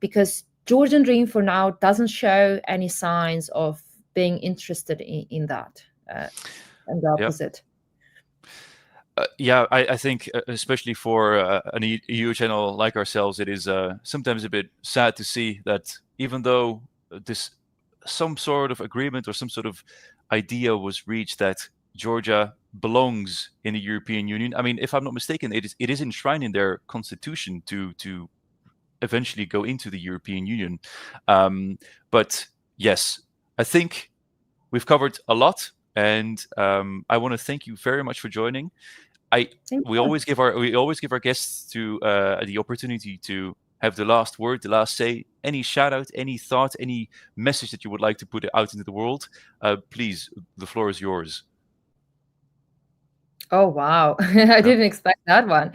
because Georgian Dream for now doesn't show any signs of being interested in that, and the opposite. I think especially for an EU channel like ourselves, it is sometimes a bit sad to see that even though some sort of agreement or some sort of idea was reached that Georgia belongs in the European Union. I mean, if I'm not mistaken, it is enshrined in their constitution to eventually go into the European Union. But yes, I think we've covered a lot, and I want to thank you very much for joining. We always give our guests to the opportunity to have the last word, the last say. Any shout out, any thought, any message that you would like to put out into the world, please, the floor is yours. Oh wow, I didn't expect that one.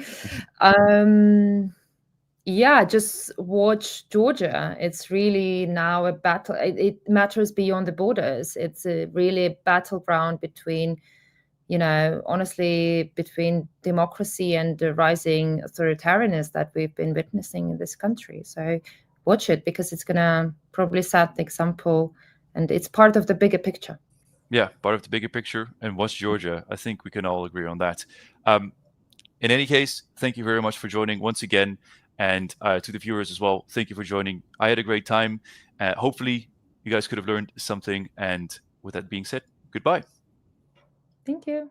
Yeah, just watch Georgia. It's really now a battle. It matters beyond the borders. It's really a battleground between, honestly, between democracy and the rising authoritarianism that we've been witnessing in this country. So watch it, because it's going to probably set the example, and it's part of the bigger picture. Yeah, part of the bigger picture, and watch Georgia. I think we can all agree on that. In any case, thank you very much for joining once again. And to the viewers as well, thank you for joining. I had a great time. Hopefully, you guys could have learned something. And with that being said, goodbye. Thank you.